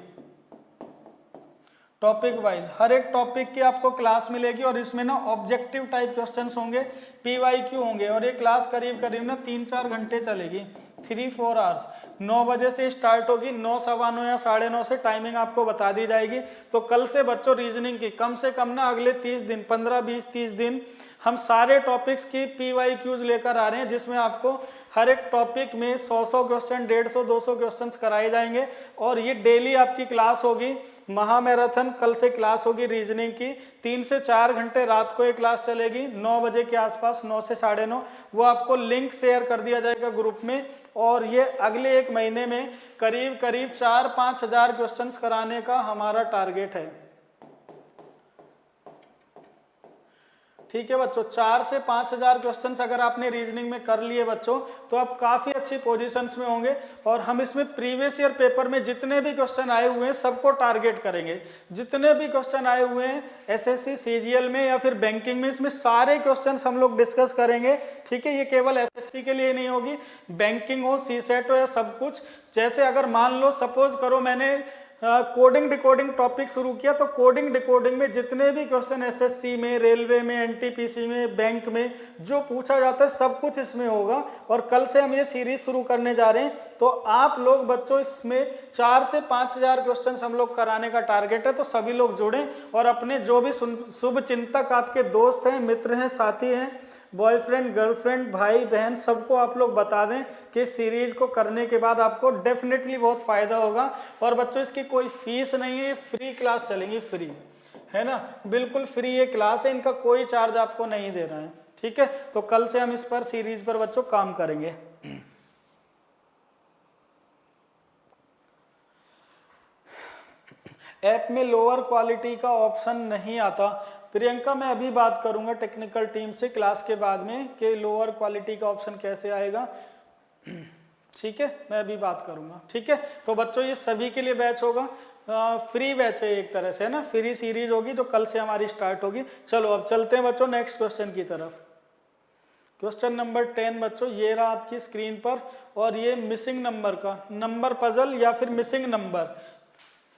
टॉपिक वाइज। हर एक टॉपिक की आपको क्लास मिलेगी और इसमें ना ऑब्जेक्टिव टाइप क्वेश्चंस होंगे, पीवाईक्यू होंगे। और ये क्लास करीब करीब ना 3-4 घंटे चलेगी, 3-4 आवर्स। 9 बजे से स्टार्ट होगी, 9, सवा 9 या 9:30 से टाइमिंग आपको बता दी जाएगी। तो कल से बच्चों रीजनिंग की कम से कम ना अगले 30 दिन, 15, 20, 30 दिन हम सारे टॉपिक्स की पीवाईक्यूज लेकर आ रहे हैं, जिसमें आपको हर एक टॉपिक में 100 क्वेश्चन, 150, 200 क्वेश्चंस कराए जाएंगे। और ये डेली आपकी क्लास होगी। महामैराथन कल से क्लास होगी रीजनिंग की, 3 से 4 घंटे रात को ये क्लास चलेगी, 9 बजे के आसपास, 9 से 9:30। वो आपको लिंक शेयर कर दिया जाएगा ग्रुप में। और ये अगले 1 महीने में करीब करीब 4-5 हज़ार क्वेश्चंस कराने का हमारा टारगेट है। ठीक है बच्चों, 4 से 5 हज़ार क्वेश्चन अगर आपने रीजनिंग में कर लिए बच्चों, तो आप काफ़ी अच्छी पोजीशंस में होंगे। और हम इसमें प्रीवियस ईयर पेपर में जितने भी क्वेश्चन आए हुए हैं सबको टारगेट करेंगे। जितने भी क्वेश्चन आए हुए हैं एसएससी, सीजीएल में या फिर बैंकिंग में, इसमें सारे क्वेश्चन हम लोग डिस्कस करेंगे। ठीक है, ये केवल एसएससी के लिए नहीं होगी, बैंकिंग हो, सीसेट हो या सब कुछ। जैसे अगर मान लो सपोज करो मैंने कोडिंग डिकोडिंग टॉपिक शुरू किया, तो कोडिंग डिकोडिंग में जितने भी क्वेश्चन एसएससी में, रेलवे में, एनटीपीसी में, बैंक में जो पूछा जाता है सब कुछ इसमें होगा। और कल से हम ये सीरीज शुरू करने जा रहे हैं। तो आप लोग बच्चों इसमें 4 से 5 हज़ार क्वेश्चन हम लोग कराने का टारगेट है। तो सभी लोग जुड़ें और अपने जो भी शुभ चिंतक आपके दोस्त हैं, मित्र हैं, साथी हैं, बॉयफ्रेंड, गर्लफ्रेंड, भाई बहन, सबको आप लोग बता दें कि सीरीज को करने के बाद आपको डेफिनेटली बहुत फ़ायदा होगा। और बच्चों इसकी कोई फीस नहीं है, फ्री क्लास चलेंगी, फ्री है ना, बिल्कुल फ्री ये क्लास है, इनका कोई चार्ज आपको नहीं देना है। ठीक है, तो कल से हम इस पर सीरीज पर बच्चों काम करेंगे। ऐप में लोअर क्वालिटी का ऑप्शन नहीं आता। प्रियंका मैं अभी बात करूंगा टेक्निकल टीम से क्लास के बाद में कि लोअर क्वालिटी का ऑप्शन कैसे आएगा। ठीक है, मैं अभी बात करूंगा। ठीक है, तो बच्चों ये सभी के लिए बैच होगा, फ्री बैच है एक तरह से, है ना, फ्री सीरीज होगी जो कल से हमारी स्टार्ट होगी। चलो अब चलते हैं बच्चों नेक्स्ट क्वेश्चन की तरफ। क्वेश्चन नंबर 10 बच्चों ये रहा आपकी स्क्रीन पर। और ये मिसिंग नंबर का नंबर पजल या फिर मिसिंग नंबर,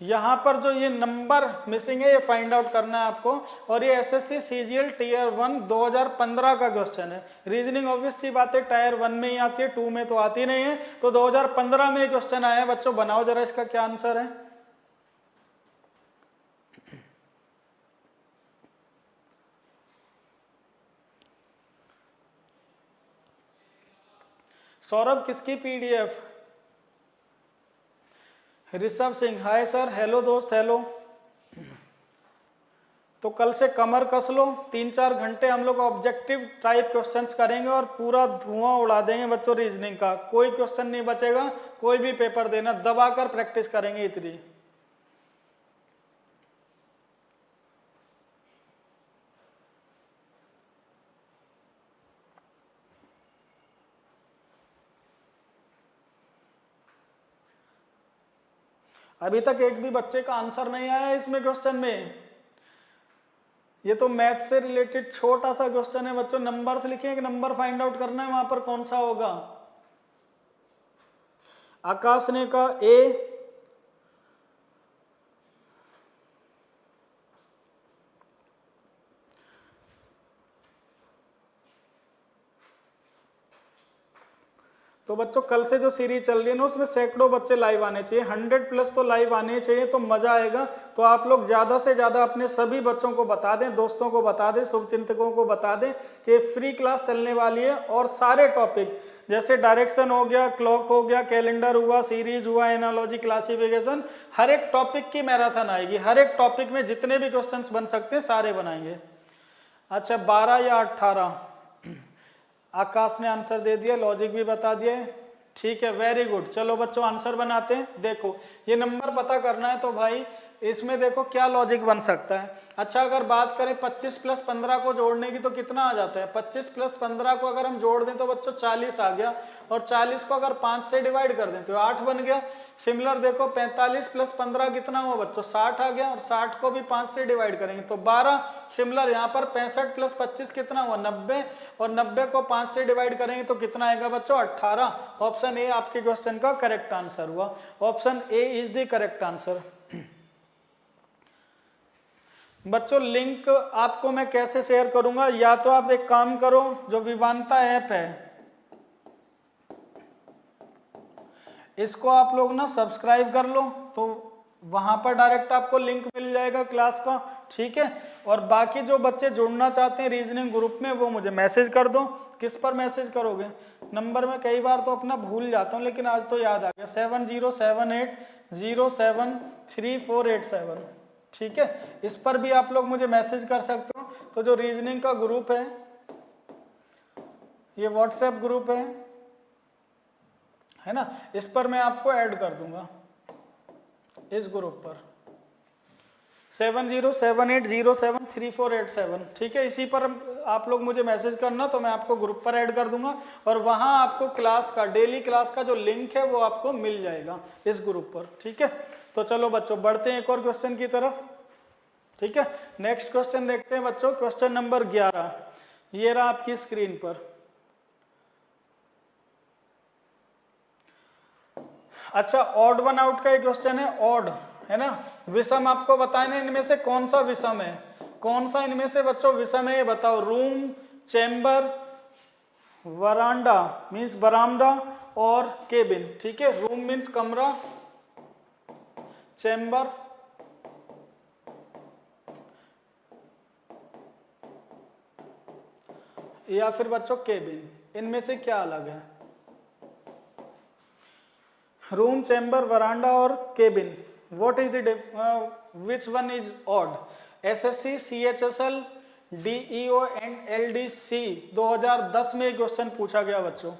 यहाँ पर जो ये नंबर मिसिंग है ये फाइंड आउट करना है आपको। और ये एसएससी सीजीएल टीयर 1 2015 का क्वेश्चन है। रीजनिंग ऑब्वियस सी बात है टायर 1 में ही आती है, 2 में तो आती नहीं है। तो 2015 में ये क्वेश्चन आया है बच्चों, बनाओ जरा इसका क्या आंसर है। सौरभ किसकी PDF? Rishabh Singh, hi sir, hello दोस्त, हेलो। तो कल से कमर कस लो, 3-4 घंटे हम लोग ऑब्जेक्टिव टाइप क्वेश्चंस करेंगे और पूरा धुआं उड़ा देंगे बच्चों रीजनिंग का। कोई क्वेश्चन नहीं बचेगा, कोई भी पेपर देना, दबाकर प्रैक्टिस करेंगे इतनी। अभी तक एक भी बच्चे का आंसर नहीं आया इसमें क्वेश्चन में। ये तो मैथ से रिलेटेड छोटा सा क्वेश्चन है बच्चों, नंबर्स लिखे, एक नंबर फाइंड आउट करना है, वहां पर कौन सा होगा। आकाश ने कहा ए, तो बच्चों कल से जो सीरीज चल रही है ना उसमें सैकड़ों बच्चे लाइव आने चाहिए, 100+ तो लाइव आने चाहिए, तो मजा आएगा। तो आप लोग ज्यादा से ज्यादा अपने सभी बच्चों को बता दें, दोस्तों को बता दें, शुभचिंतकों को बता दें कि फ्री क्लास चलने वाली है। और सारे टॉपिक जैसे डायरेक्शन हो गया, क्लॉक हो गया, कैलेंडर हुआ, सीरीज हुआ, एनालॉजी, क्लासिफिकेशन, हर एक टॉपिक की मैराथन आएगी। हर एक टॉपिक में जितने भी क्वेश्चन बन सकते हैं सारे बनाएंगे। अच्छा 12 या 18, आकाश ने आंसर दे दिया, लॉजिक भी बता दिया है। ठीक है, वेरी गुड। चलो बच्चों आंसर बनाते हैं। देखो ये नंबर पता करना है तो भाई इसमें देखो क्या लॉजिक बन सकता है। अच्छा अगर बात करें 25 + 15 को जोड़ने की तो कितना आ जाता है, 25 + 15 को अगर हम जोड़ दें तो बच्चों 40 आ गया, और 40 को अगर 5 से डिवाइड कर दें तो 8 बन गया। सिमिलर देखो 45 + 15 कितना हुआ बच्चों, 60 आ गया, और 60 को भी 5 से डिवाइड करेंगे तो 12। सिमिलर यहाँ पर 65 + 25 कितना हुआ 90, और 90 को 5 से डिवाइड करेंगे तो कितना आएगा बच्चों 18। ऑप्शन ए आपके क्वेश्चन का करेक्ट आंसर हुआ। Option A is the correct answer. बच्चों लिंक आपको मैं कैसे शेयर करूंगा, या तो आप एक काम करो, जो विवांता ऐप है इसको आप लोग ना सब्सक्राइब कर लो, तो वहां पर डायरेक्ट आपको लिंक मिल जाएगा क्लास का। ठीक है, और बाकी जो बच्चे जुड़ना चाहते हैं रीजनिंग ग्रुप में वो मुझे मैसेज कर दो। किस पर मैसेज करोगे, नंबर में कई बार तो अपना भूल जाता हूँ लेकिन आज तो याद आ गया, 7078073487। ठीक है, इस पर भी आप लोग मुझे मैसेज कर सकते हो। तो जो रीजनिंग का ग्रुप है ये व्हाट्सएप ग्रुप है ना, इस पर मैं आपको ऐड कर दूंगा, इस ग्रुप पर 7078073487। ठीक है, इसी पर आप लोग मुझे मैसेज करना तो मैं आपको ग्रुप पर ऐड कर दूंगा, और वहां आपको क्लास का डेली क्लास का जो लिंक है वो आपको मिल जाएगा इस ग्रुप पर। ठीक है, तो चलो बच्चों बढ़ते हैं एक और क्वेश्चन की तरफ। ठीक है, नेक्स्ट क्वेश्चन देखते हैं बच्चों, क्वेश्चन नंबर 11, ये रहा आपकी स्क्रीन पर। अच्छा ऑड वन आउट का एक क्वेश्चन है, ऑड है ना, विषम आपको बताना है इनमें से कौन सा विषम है, कौन सा इनमें से बच्चों विषम है ये बताओ। रूम, चैम्बर, वरांडा मीन्स बरामदा, और केबिन। ठीक है, रूम मीन्स कमरा, चैम्बर या फिर बच्चों केबिन, इनमें से क्या अलग है। रूम, चैम्बर, वरांडा और cabin, what is the which one is odd. SSC, CHSL, DEO and LDC 2010 में क्वेश्चन पूछा गया बच्चों।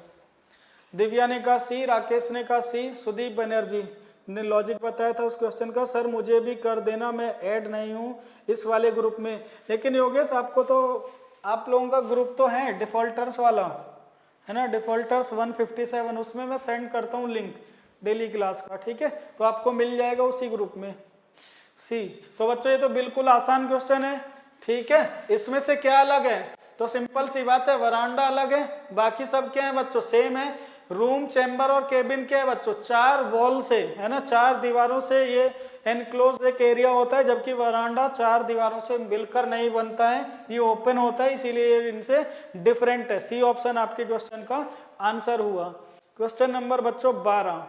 दिव्या ने कहा सी, राकेश ने कहा सी, सुदीप बनर्जी ने लॉजिक बताया था उस क्वेश्चन का, सर मुझे भी कर देना, मैं ऐड नहीं हूँ इस वाले ग्रुप में। लेकिन योगेश आपको तो, आप लोगों का ग्रुप तो है डिफॉल्टर्स वाला है ना, डिफॉल्टर्स 157, उसमें मैं सेंड करता हूँ लिंक डेली क्लास का। ठीक है, तो आपको मिल जाएगा उसी ग्रुप में। सी, तो बच्चों ये तो बिल्कुल आसान क्वेश्चन है। ठीक है, इसमें से क्या अलग है, तो सिंपल सी बात है, वरांडा अलग है, बाकी सब क्या है बच्चों सेम है। रूम, चैम्बर और केबिन क्या है बच्चों, 4 वॉल से है ना, 4 दीवारों से ये एनक्लोज एक एरिया होता है, जबकि वरांडा 4 दीवारों से मिलकर नहीं बनता है, ये ओपन होता है, इसीलिए इनसे डिफरेंट है। सी ऑप्शन आपके क्वेश्चन का आंसर हुआ। क्वेश्चन नंबर बच्चों 12।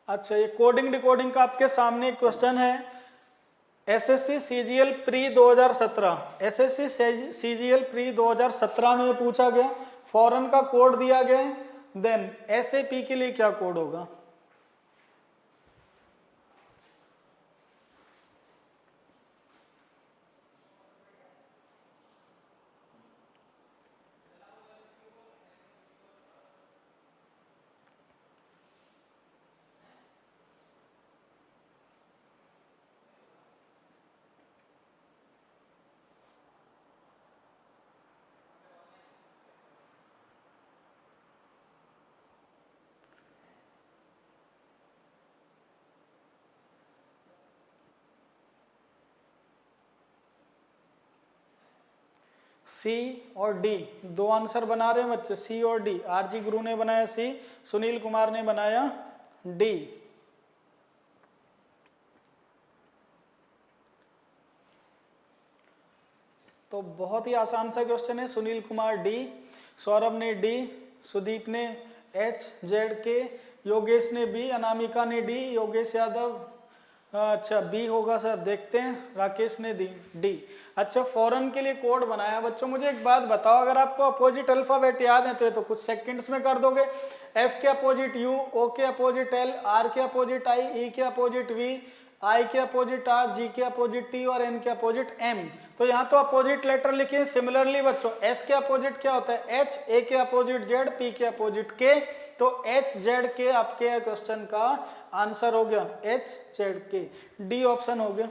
अच्छा ये कोडिंग डिकोडिंग का आपके सामने एक क्वेश्चन है, SSC CGL pre 2017, SSC CGL pre 2017 में पूछा गया, फॉरेन का कोड दिया गया है, देन एसएपी के लिए क्या कोड होगा। सी और डी, 2 आंसर बना रहे हैं बच्चे, सी और डी। आरजी गुरु ने बनाया सी, सुनील कुमार ने बनाया डी। तो बहुत ही आसान सा क्वेश्चन है, सुनील कुमार डी, सौरभ ने डी, सुदीप ने एच जेड के, योगेश ने बी, अनामिका ने डी, योगेश यादव अच्छा बी होगा सर, देखते हैं, राकेश ने डी। अच्छा फॉरेन के लिए कोड बनाया बच्चों, मुझे एक बात बताओ, अगर आपको अपोजिट अल्फाबेट याद है तो ये तो कुछ सेकंड्स में कर दोगे। एफ के अपोजिट यू, ओ के अपोजिट एल, आर के अपोजिट आई, ई के अपोजिट वी, आई के अपोजिट आर, जी के अपोजिट टी और एन के अपोजिट एम। तो यहाँ तो अपोजिट लेटर लिखे। सिमिलरली बच्चों एस के अपोजिट क्या होता है एच, ए के अपोजिट जेड, पी के अपोजिट के। तो एच जेड के आपके क्वेश्चन का आंसर हो गया एच जेड के, डी ऑप्शन हो गया।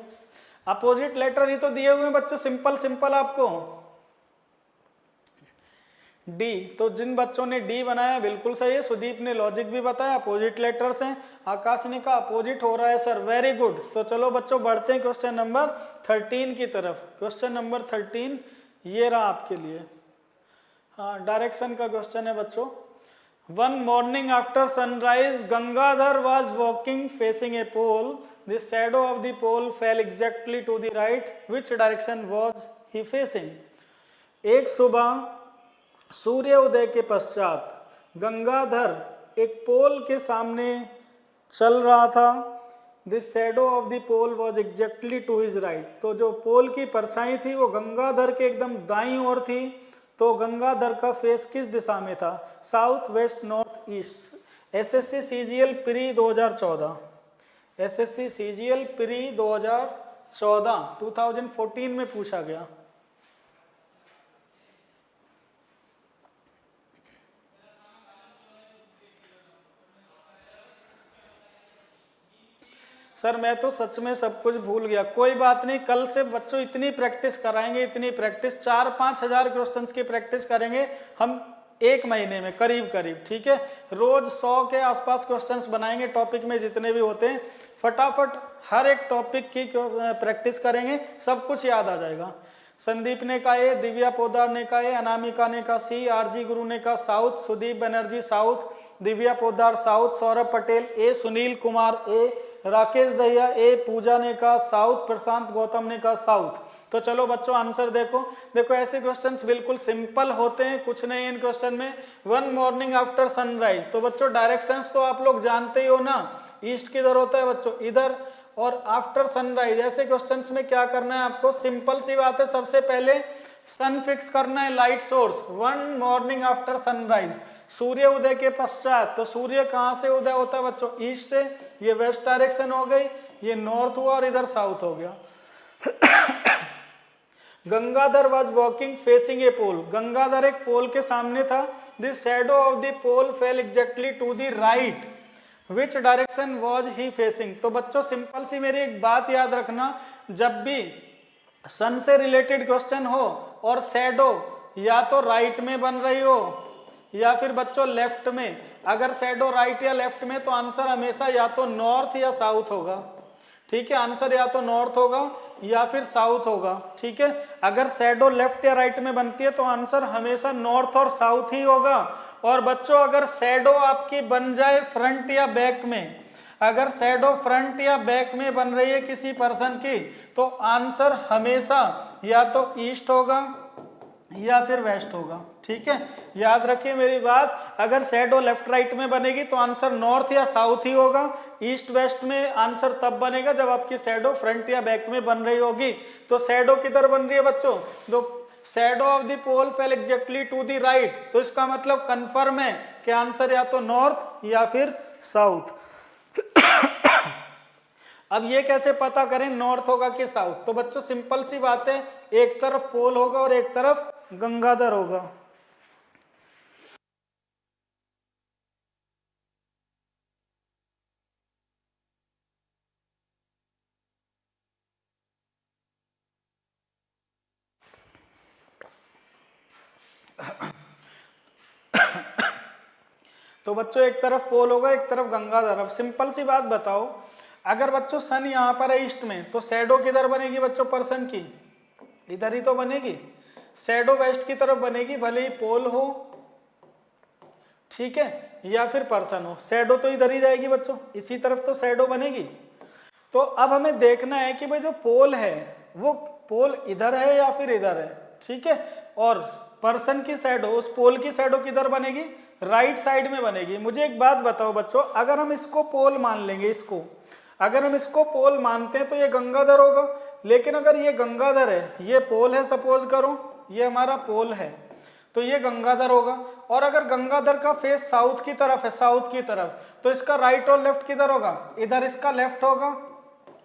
अपोजिट लेटर ही तो दिए हुए हैं बच्चों, सिंपल सिंपल आपको डी। तो जिन बच्चों ने डी बनाया बिल्कुल सही है। सुदीप ने लॉजिक भी बताया, अपोजिट लेटर्स हैं। आकाश ने कहा अपोजिट हो रहा है सर, वेरी गुड। तो चलो बच्चों बढ़ते हैं क्वेश्चन नंबर 13 की तरफ। क्वेश्चन नंबर 13 ये रहा आपके लिए। हाँ, डायरेक्शन का क्वेश्चन है बच्चों। One morning after sunrise Gangadhar was walking facing a pole, the shadow of the pole fell exactly to the right, which direction was he facing. एक सुबह सूर्य उदय के पश्चात गंगाधर एक पोल के सामने चल रहा था। The shadow of the pole was exactly to his right. तो जो पोल की परछाई थी वो गंगाधर के एकदम दाईं ओर थी। तो गंगाधर का फेस किस दिशा में था, south, west, north, east. SSC CGL pre 2014, SSC CGL pre 2014 में पूछा गया। सर मैं तो सच में सब कुछ भूल गया। कोई बात नहीं, कल से बच्चों इतनी प्रैक्टिस कराएंगे, इतनी प्रैक्टिस, 4-5 हजार क्वेश्चंस की प्रैक्टिस करेंगे हम एक महीने में करीब करीब, ठीक है। रोज 100 के आसपास क्वेश्चंस बनाएंगे, टॉपिक में जितने भी होते हैं फटाफट हर एक टॉपिक की प्रैक्टिस करेंगे, सब कुछ याद आ जाएगा। संदीप ने कहा ए, दिव्या पोदार ने कहा ए, अनामिका ने कहा सी, आरजी गुरु ने कहा south, Sudeep Banerjee south, Divya Poddar south, Saurabh Patel A, Sunil Kumar A, Rakesh Dahiya A, Pooja ने कहा साउथ, प्रशांत गौतम ने कहा साउथ। तो चलो बच्चों आंसर देखो। देखो ऐसे क्वेश्चंस बिल्कुल सिंपल होते हैं, कुछ नहीं इन क्वेश्चन में। वन मॉर्निंग आफ्टर सनराइज, तो बच्चों डायरेक्शंस तो आप लोग जानते ही हो ना, ईस्ट किधर होता है बच्चों, इधर। और आफ्टर सनराइज ऐसे क्वेश्चंस में क्या करना है आपको, सिंपल सी बात है। सबसे पहले सन फिक्स करना है, light source. One morning after sunrise, सूर्य उदय के पश्चात। तो सूर्य कहाँ से उदय होता है बच्चों, ईस्ट से। ये वेस्ट डायरेक्शन हो गई, ये नॉर्थ हुआ और इधर साउथ हो गया। Gangadhar was walking facing a pole, Gangadhar एक पोल के सामने था। The shadow of the pole fell exactly to the right, which direction was he facing. तो बच्चों सिंपल सी मेरी एक बात याद रखना, जब भी सन से रिलेटेड क्वेश्चन हो और शैडो या तो राइट में बन रही हो या फिर बच्चों लेफ्ट में, अगर शैडो राइट या लेफ्ट में तो आंसर हमेशा या तो नॉर्थ या साउथ होगा, ठीक है। आंसर या तो नॉर्थ होगा या फिर साउथ होगा, ठीक है। अगर शैडो लेफ्ट या राइट में बनती है तो आंसर हमेशा नॉर्थ और साउथ ही होगा। और बच्चों अगर शैडो आपकी बन जाए फ्रंट या बैक में, अगर शैडो फ्रंट या बैक में बन रही है किसी पर्सन की, तो आंसर हमेशा या तो ईस्ट होगा या फिर वेस्ट होगा, ठीक है। याद रखिए मेरी बात, अगर शैडो लेफ्ट राइट में बनेगी तो आंसर नॉर्थ या साउथ ही होगा। ईस्ट वेस्ट में आंसर तब बनेगा जब आपकी शैडो फ्रंट या बैक में बन रही होगी। तो शैडो किधर बन रही है बच्चों, तो shadow of the pole fell exactly to the right, तो इसका मतलब कंफर्म है कि आंसर या तो नॉर्थ या फिर साउथ। अब ये कैसे पता करें नॉर्थ होगा कि साउथ, तो बच्चों सिंपल सी बात है, एक तरफ पोल होगा और एक तरफ गंगाधर होगा। तो बच्चों एक तरफ पोल होगा एक तरफ गंगाधर। अब सिंपल सी बात बताओ, अगर बच्चों सन यहाँ पर है ईस्ट में, तो शैडो किधर बनेगी बच्चों पर्सन की, इधर ही तो बनेगी। शैडो वेस्ट की तरफ बनेगी, भले ही पोल हो, ठीक है, या फिर पर्सन हो, शैडो तो इधर ही जाएगी बच्चों, इसी तरफ तो शैडो बनेगी। तो अब हमें देखना है कि भाई जो पोल है वो पोल इधर है या फिर इधर है, ठीक है। और पर्सन की शैडो, उस पोल की शैडो किधर बनेगी, राइट साइड में बनेगी। मुझे एक बात बताओ बच्चों, अगर हम इसको पोल मान लेंगे, इसको अगर हम इसको पोल मानते हैं तो ये गंगाधर होगा। लेकिन अगर ये गंगाधर है, ये पोल है, सपोज करो ये हमारा पोल है, तो ये गंगाधर होगा। और अगर गंगाधर का फेस साउथ की तरफ है, साउथ की तरफ, तो इसका राइट और लेफ्ट किधर होगा, इधर इसका लेफ्ट होगा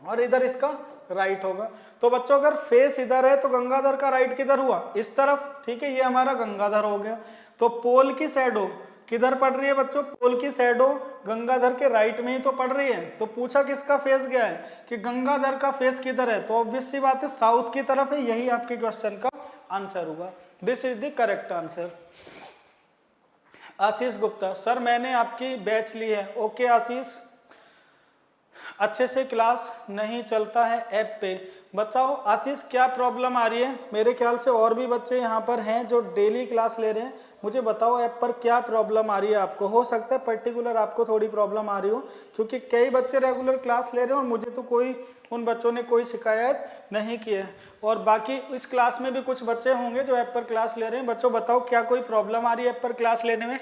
और इधर इसका राइट होगा। तो बच्चों अगर फेस इधर है तो गंगाधर का राइट किधर हुआ, इस तरफ, ठीक है, ये हमारा गंगाधर हो गया। तो पोल की शैडो किधर पड़ रही है बच्चों, पोल की शैडो गंगाधर के राइट में ही तो पड़ रही है। तो पूछा किसका फेस गया है कि गंगाधर का फेस किधर है, तो ऑब्वियस सी बात है साउथ की तरफ है, यही आपके क्वेश्चन का आंसर होगा। This is the correct answer. Ashish Gupta, sir मैंने आपकी बैच ली है। ओके आशीष, अच्छे से क्लास नहीं चलता है ऐप पे। बताओ आशीष क्या प्रॉब्लम आ रही है, मेरे ख्याल से और भी बच्चे यहाँ पर हैं जो डेली क्लास ले रहे हैं। मुझे बताओ ऐप पर क्या प्रॉब्लम आ रही है आपको। हो सकता है पर्टिकुलर आपको थोड़ी प्रॉब्लम आ रही हो, क्योंकि कई बच्चे रेगुलर क्लास ले रहे हैं और मुझे तो कोई उन बच्चों ने कोई शिकायत नहीं की है। और बाकी इस क्लास में भी कुछ बच्चे होंगे जो ऐप पर क्लास ले रहे हैं। बच्चों बताओ क्या कोई प्रॉब्लम आ रही है ऐप पर क्लास लेने में।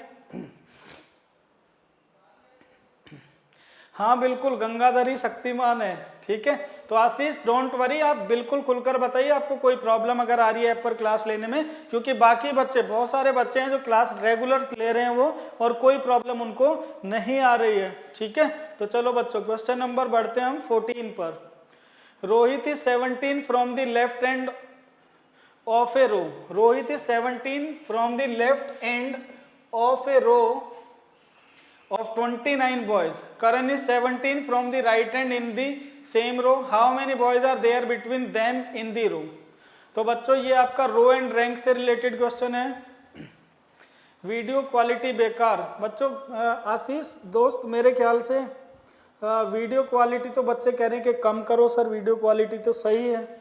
हाँ बिल्कुल, गंगाधर ही शक्तिमान है, ठीक है। तो आशीष डोंट वरी, आप बिल्कुल खुलकर बताइए आपको कोई प्रॉब्लम अगर आ रही है ऐप पर क्लास लेने में, क्योंकि बाकी बच्चे, बहुत सारे बच्चे हैं जो क्लास रेगुलर ले रहे हैं वो, और कोई प्रॉब्लम उनको नहीं आ रही है, ठीक है। तो चलो बच्चों क्वेश्चन नंबर बढ़ते हैं हम 14 पर। Rohit is 17 from the left end of a row. Rohit is 17 from the left end of a row of 29 boys. Karan is 17 from the right hand in the same row. How many boys are there between them in the row? तो बच्चों ये आपका रो एंड रैंक से रिलेटेड क्वेश्चन है। वीडियो क्वालिटी बेकार। बच्चों आशीष दोस्त, मेरे ख्याल से वीडियो क्वालिटी तो बच्चे कह रहे हैं कि कम करो सर, वीडियो क्वालिटी तो सही है।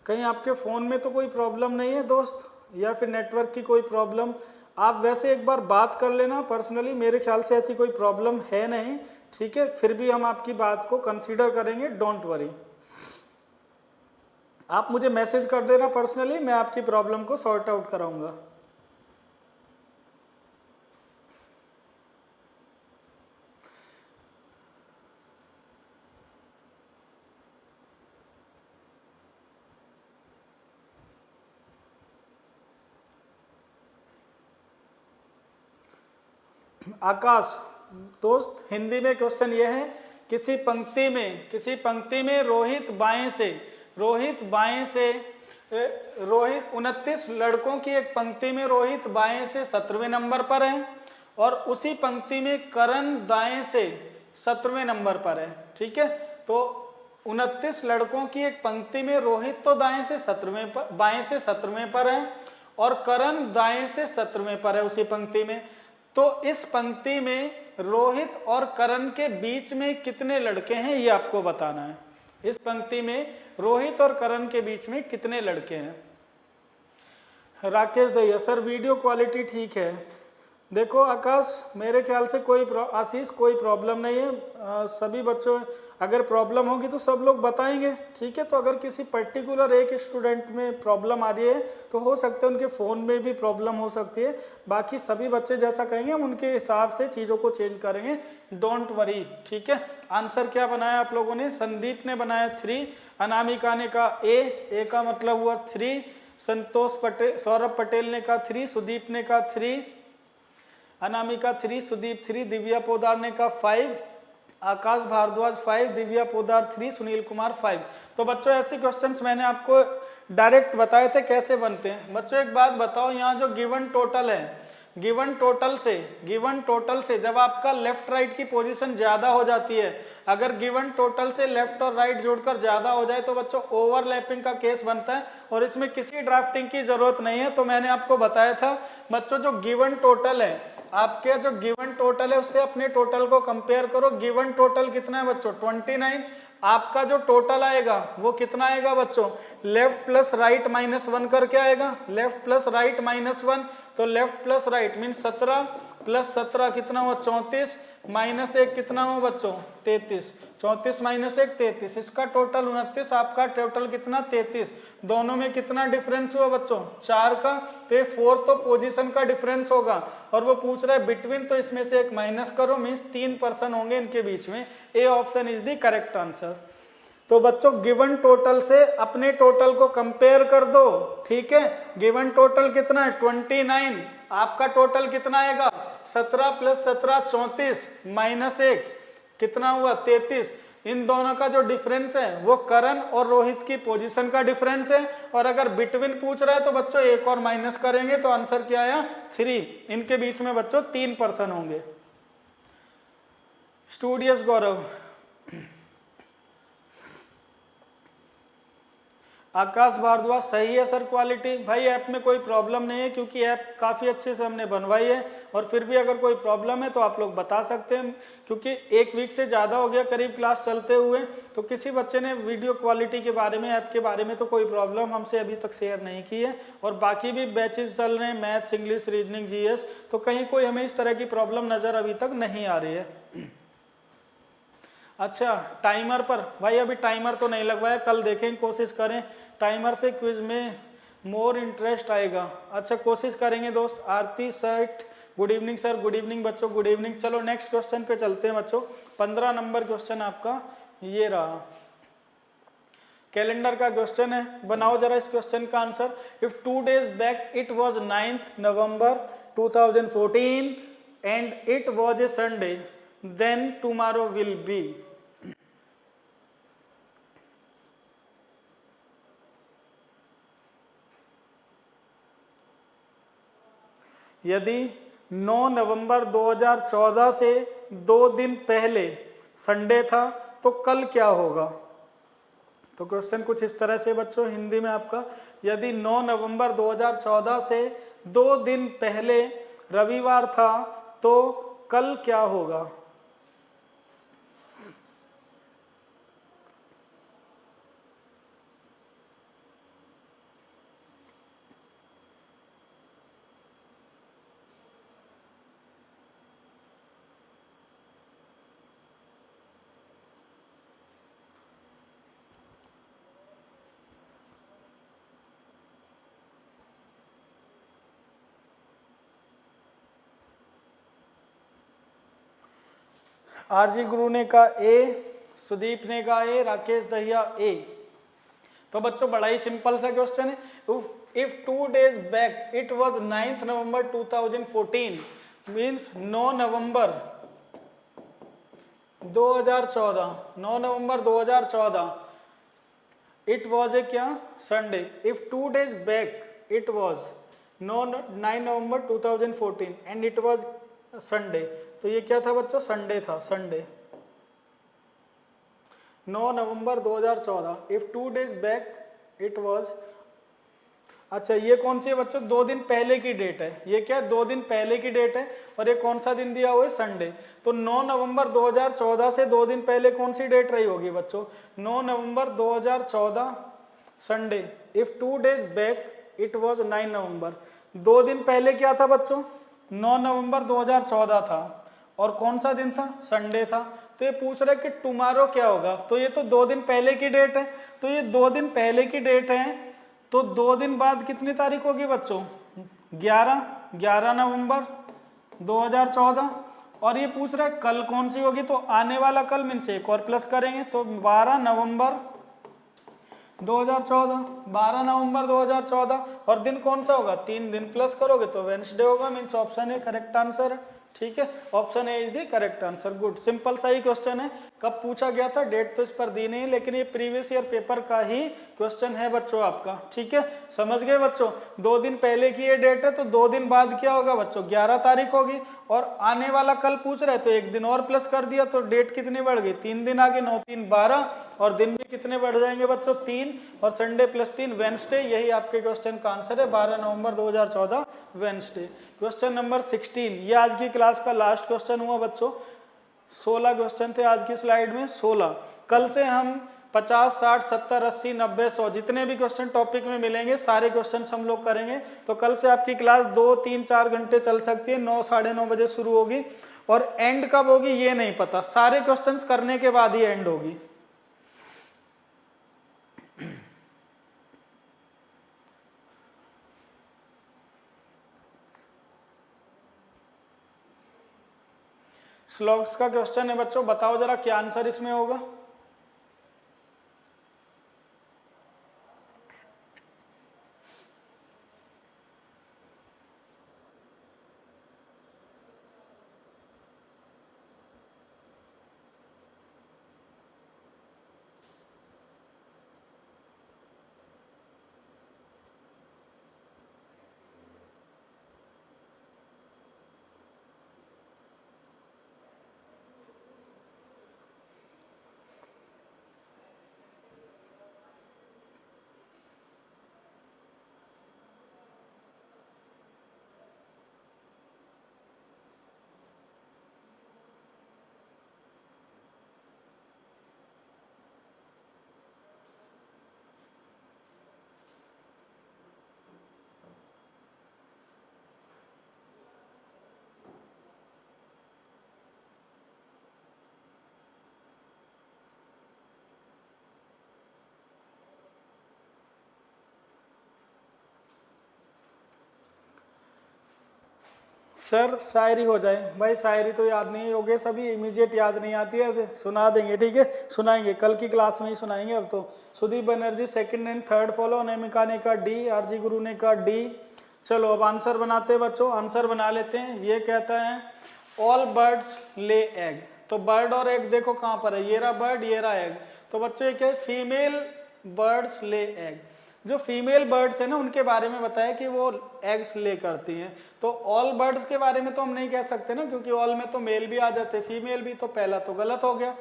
कहीं आपके फ़ोन में तो कोई प्रॉब्लम नहीं है दोस्त, या फिर नेटवर्क की कोई प्रॉब्लम? आप वैसे एक बार बात कर लेना पर्सनली, मेरे ख्याल से ऐसी कोई प्रॉब्लम है नहीं, ठीक है। फिर भी हम आपकी बात को कंसीडर करेंगे, डोंट वरी। आप मुझे मैसेज कर देना पर्सनली, मैं आपकी प्रॉब्लम को सॉर्ट आउट कराऊंगा। आकाश दोस्त, हिंदी में क्वेश्चन ये है, किसी पंक्ति में रोहित बाएं से 29 लड़कों की एक पंक्ति में रोहित बाएं से 17वें नंबर पर है, और उसी पंक्ति में करण दाएं से 17वें नंबर पर है, ठीक है। तो 29 लड़कों की एक पंक्ति में रोहित तो बाएं से 17वें पर है, और करण दाएं से 17वें पर है उसी पंक्ति में। तो इस पंक्ति में रोहित और करण के बीच में कितने लड़के हैं ये आपको बताना है। इस पंक्ति में रोहित और करण के बीच में कितने लड़के हैं। राकेश दैया, सर वीडियो क्वालिटी ठीक है। देखो आकाश, मेरे ख्याल से आशीष कोई प्रॉब्लम नहीं है। सभी बच्चों, अगर प्रॉब्लम होगी तो सब लोग बताएंगे, ठीक है। तो अगर किसी पर्टिकुलर एक स्टूडेंट में प्रॉब्लम आ रही है तो हो सकता है उनके फ़ोन में भी प्रॉब्लम हो सकती है। बाकी सभी बच्चे जैसा कहेंगे हम उनके हिसाब से चीज़ों को चेंज करेंगे, डोंट वरी, ठीक है। आंसर क्या बनाया आप लोगों ने? संदीप ने बनाया 3, अनामिका ने कहा ए का मतलब हुआ 3, सौरभ पटेल ने कहा 3, सुदीप ने कहा 3, अनामिका 3, सुदीप 3, दिव्या पोदार ने कहा 5, आकाश भारद्वाज 5, दिव्या पोदार 3, सुनील कुमार 5। तो बच्चों ऐसे क्वेश्चंस मैंने आपको डायरेक्ट बताए थे कैसे बनते हैं। बच्चों एक बात बताओ, यहाँ जो गिवन टोटल है, गिवन टोटल से जब आपका लेफ्ट राइट की पोजीशन ज्यादा हो जाती है, अगर गिवन टोटल से लेफ्ट और राइट जोड़कर ज्यादा हो जाए तो बच्चों ओवरलैपिंग का केस बनता है, और इसमें किसी ड्राफ्टिंग की जरूरत नहीं है। तो मैंने आपको बताया था बच्चों, जो गिवन टोटल है, आपके जो गिवन टोटल है उससे अपने टोटल को कंपेयर करो। गिवन टोटल कितना है बच्चों? 29। आपका जो टोटल आएगा वो कितना आएगा बच्चों? लेफ्ट प्लस राइट माइनस 1 करके आएगा, लेफ्ट प्लस राइट माइनस 1। तो left plus right mean 17 plus 17 कितना हुआ? 34, माइनस 1 कितना हुआ बच्चों? 33। 34 माइनस 1 33, इसका टोटल 29, आपका टोटल कितना? 33। दोनों में कितना डिफरेंस हुआ बच्चों? 4 का। तो 4 तो पोजीशन का डिफरेंस होगा, और वो पूछ रहा है बिटवीन, तो इसमें से एक माइनस करो, मीन्स 3 पर्सन होंगे इनके बीच में। A option is the correct answer. तो बच्चों गिवन टोटल से अपने टोटल को कंपेयर कर दो, ठीक है। गिवन टोटल कितना है? 29। आपका टोटल कितना आएगा? 17 प्लस 17 34, माइनस 1 कितना हुआ? 33। इन दोनों का जो डिफरेंस है वो करण और रोहित की पोजीशन का डिफरेंस है। और अगर बिटवीन पूछ रहा है तो बच्चों एक और माइनस करेंगे तो आंसर क्या आया 3। इनके बीच में बच्चों 3 पर्सन होंगे। स्टूडियस गौरव। आकाश भारद्वाज सही है सर क्वालिटी। भाई ऐप में कोई प्रॉब्लम नहीं है क्योंकि ऐप काफ़ी अच्छे से हमने बनवाई है, और फिर भी अगर कोई प्रॉब्लम है तो आप लोग बता सकते हैं, क्योंकि 1 वीक से ज़्यादा हो गया करीब क्लास चलते हुए, तो किसी बच्चे ने वीडियो क्वालिटी के बारे में, ऐप के बारे में तो कोई प्रॉब्लम हमसे अभी तक शेयर नहीं की है। और बाकी भी बैचेस चल रहे हैं, मैथ्स, इंग्लिश, रीजनिंग, जीएस, तो कहीं कोई हमें इस तरह की प्रॉब्लम नज़र अभी तक नहीं आ रही है। अच्छा, टाइमर पर भाई अभी टाइमर तो नहीं लगवाया, कल देखेंगे, कोशिश करें टाइमर से क्विज में मोर इंटरेस्ट आएगा। अच्छा कोशिश करेंगे दोस्त। आरती सेठ, good evening sir. Good evening बच्चों, गुड इवनिंग। चलो नेक्स्ट क्वेश्चन पे चलते हैं बच्चों। 15 नंबर क्वेश्चन आपका ये रहा, कैलेंडर का क्वेश्चन है। बनाओ जरा इस क्वेश्चन का answer. If 2 days back it was 9th November 2014 and it was a Sunday, then tomorrow will be. यदि 9 नवंबर 2014 से 2 दिन पहले संडे था तो कल क्या होगा? तो क्वेश्चन कुछ इस तरह से बच्चों हिंदी में आपका, यदि 9 नवंबर 2014 से 2 दिन पहले रविवार था तो कल क्या होगा? आरजी गुरु ने कहा ए, सुदीप ने कहा ए, राकेश दहिया ए। तो बच्चों बड़ा ही सिंपल सा क्वेश्चन है। If 2 days back it was 9th November 2014 means 9 November 2014, 9 November 2014 it was a क्या Sunday. If 2 days back it was 9 November 2014 and it was Sunday, तो ये क्या था बच्चों? संडे था, Sunday. 9 November 2014 if 2 days back it was. अच्छा ये कौन सी है बच्चों? 2 दिन पहले की डेट है। ये क्या है? 2 दिन पहले की डेट है, और ये कौन सा दिन दिया हुआ है? संडे। तो 9 नवंबर 2014 से 2 दिन पहले कौन सी डेट रही होगी बच्चों? 9 November 2014 Sunday. If 2 days back it was 9 नवंबर। 2 दिन पहले क्या था बच्चों? 9 नवंबर 2014 था, और कौन सा दिन था? संडे था। तो ये पूछ रहा है कि टुमारो क्या होगा? तो ये तो 2 दिन पहले की डेट है, तो ये 2 दिन पहले की डेट है, तो 2 दिन बाद कितनी तारीख होगी बच्चों? 11 नवंबर 2014। और ये पूछ रहा है कल कौन सी होगी, तो आने वाला कल मीन्स एक और प्लस करेंगे, तो 12 नवंबर 2014, 12 नवंबर 2014। और दिन कौन सा होगा? 3 दिन प्लस करोगे तो वेडनेसडे होगा, means option A correct answer है। ठीक है, option A is the correct answer. Good, simple सा ही क्वेश्चन है। कब पूछा गया था डेट तो इस पर दी नहीं, लेकिन ये प्रीवियस ईयर पेपर का ही क्वेश्चन है बच्चों आपका। ठीक है, समझ गए बच्चों? 2 दिन पहले की ये डेट है, तो 2 दिन बाद क्या होगा बच्चों? 11 तारीख होगी। और आने वाला कल पूछ रहे तो 1 दिन और प्लस कर दिया, तो डेट कितनी बढ़ गई? 3 दिन आगे, 9 3 12, और दिन भी कितने बढ़ जाएंगे बच्चों? 3, और संडे प्लस 3 वेडनेसडे। यही आपके क्वेश्चन का आंसर है, 12 नवंबर 2014 वेडनेसडे। क्वेश्चन नंबर 16, ये आज की क्लास का लास्ट क्वेश्चन हुआ बच्चों। 16 क्वेश्चन थे आज की स्लाइड में, 16। कल से हम 50, 60, 70, 80, 90, 100 जितने भी क्वेश्चन टॉपिक में मिलेंगे सारे क्वेश्चन हम लोग करेंगे। तो कल से आपकी क्लास 2, 3, 4 घंटे चल सकती है। 9, साढ़े 9 बजे शुरू होगी, और एंड कब होगी ये नहीं पता। सारे क्वेश्चन करने के बाद ही एंड होगी। स्लॉग्स का क्वेश्चन है बच्चों, बताओ जरा क्या आंसर इसमें होगा? सर शायरी हो जाए। भाई शायरी तो याद नहीं होगी, सभी इमीडिएट याद नहीं आती है, ऐसे सुना देंगे, ठीक है, सुनाएंगे कल की क्लास में ही सुनाएंगे। अब तो Sudeep Banerjee second and third follow, Anamika ने कहा डी, आरजी गुरु ने कहा डी। चलो अब आंसर बनाते हैं बच्चों, आंसर बना लेते हैं। ये कहता है ऑल बर्ड्स ले एग, तो बर्ड और एग देखो कहाँ पर है, ये रहा बर्ड, ये रहा एग। तो बच्चों ये क्या है, फीमेल बर्ड्स ले एग। जो फीमेल बर्ड्स है ना उनके बारे में बताया कि वो एग्स ले करती हैं। तो ऑल बर्ड्स के बारे में तो हम नहीं कह सकते ना, क्योंकि ऑल में तो मेल भी आ जाते, फीमेल भी, तो पहला तो गलत हो गया।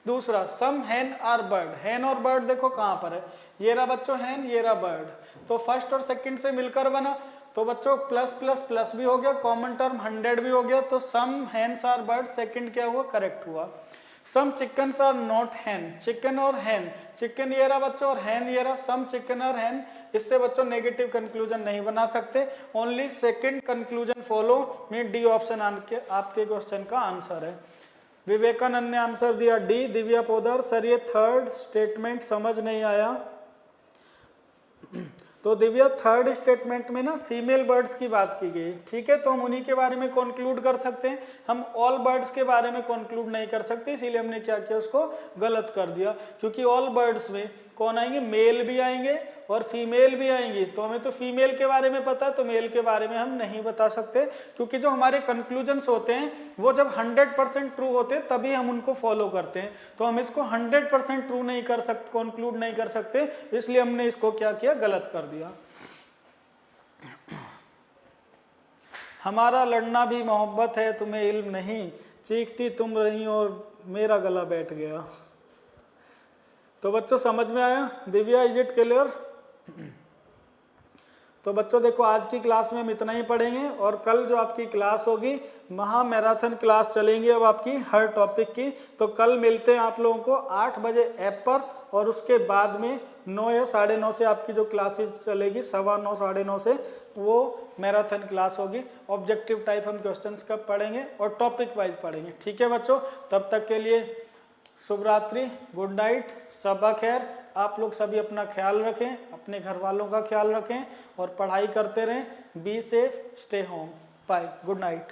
दूसरा सम हैन आर बर्ड, हैन और बर्ड देखो कहाँ पर है, ये रहा बच्चों हैन, ये रहा बर्ड, तो फर्स्ट और सेकंड से मिलकर बना। तो बच्चों प्लस प्लस प्लस भी हो गया, कॉमन टर्म 100 भी हो गया, तो some hens are bird second क्या हुआ, करेक्ट हुआ। Some chickens are not hen, chicken और हैन, चिकन ये रहा बच्चों और हैन ये रहा, सम चिकन और हैन, इससे बच्चों नेगेटिव कंक्लूजन नहीं बना सकते, ओनली सेकंड कंक्लूजन फॉलो में डी ऑप्शन आपके क्वेश्चन का आंसर है। विवेकानंद ने आंसर दिया डी। दिव्या पोदार सर ये थर्ड स्टेटमेंट समझ नहीं आया। तो दिव्या थर्ड स्टेटमेंट में ना फीमेल बर्ड्स की बात की गई, ठीक है, तो हम उन्हीं के बारे में कंक्लूड कर सकते हैं, हम ऑल बर्ड्स के बारे में कंक्लूड नहीं कर सकते, इसीलिए हमने क्या किया, उसको गलत कर दिया। क्योंकि ऑल बर्ड्स में कौन आएंगे, मेल भी आएंगे और फीमेल भी आएंगी, तो हमें तो फीमेल के बारे में पता है, तो मेल के बारे में हम नहीं बता सकते। क्योंकि जो हमारे कंक्लूजन्स होते हैं वो जब 100% ट्रू होते हैं तभी हम उनको फॉलो करते हैं, तो हम इसको 100% ट्रू नहीं कर सकते, कंक्लूड नहीं कर सकते, इसलिए हमने इसको क्या किया, गलत कर दिया। हमारा लड़ना भी मोहब्बत है, तुम्हें इल्म नहीं, चीखती तुम रही और मेरा गला बैठ गया। तो बच्चों समझ में आया दिव्या, इज इट क्लियर? तो बच्चों देखो आज की क्लास में हम इतना ही पढ़ेंगे, और कल जो आपकी क्लास होगी महा मैराथन क्लास चलेंगी अब आपकी हर टॉपिक की। तो कल मिलते हैं आप लोगों को 8 बजे ऐप पर, और उसके बाद में 9 या 9:30 से आपकी जो क्लासेस चलेगी, 9:15 9:30 से, वो मैराथन क्लास होगी। ऑब्जेक्टिव टाइप हम क्वेश्चंस कब पढ़ेंगे और टॉपिक वाइज पढ़ेंगे, ठीक है बच्चों। तब तक के लिए शुभ रात्रि, गुड नाइट, सबा खैर। आप लोग सभी अपना ख्याल रखें, अपने घर वालों का ख्याल रखें और पढ़ाई करते रहें। Be safe, stay home, bye, good night.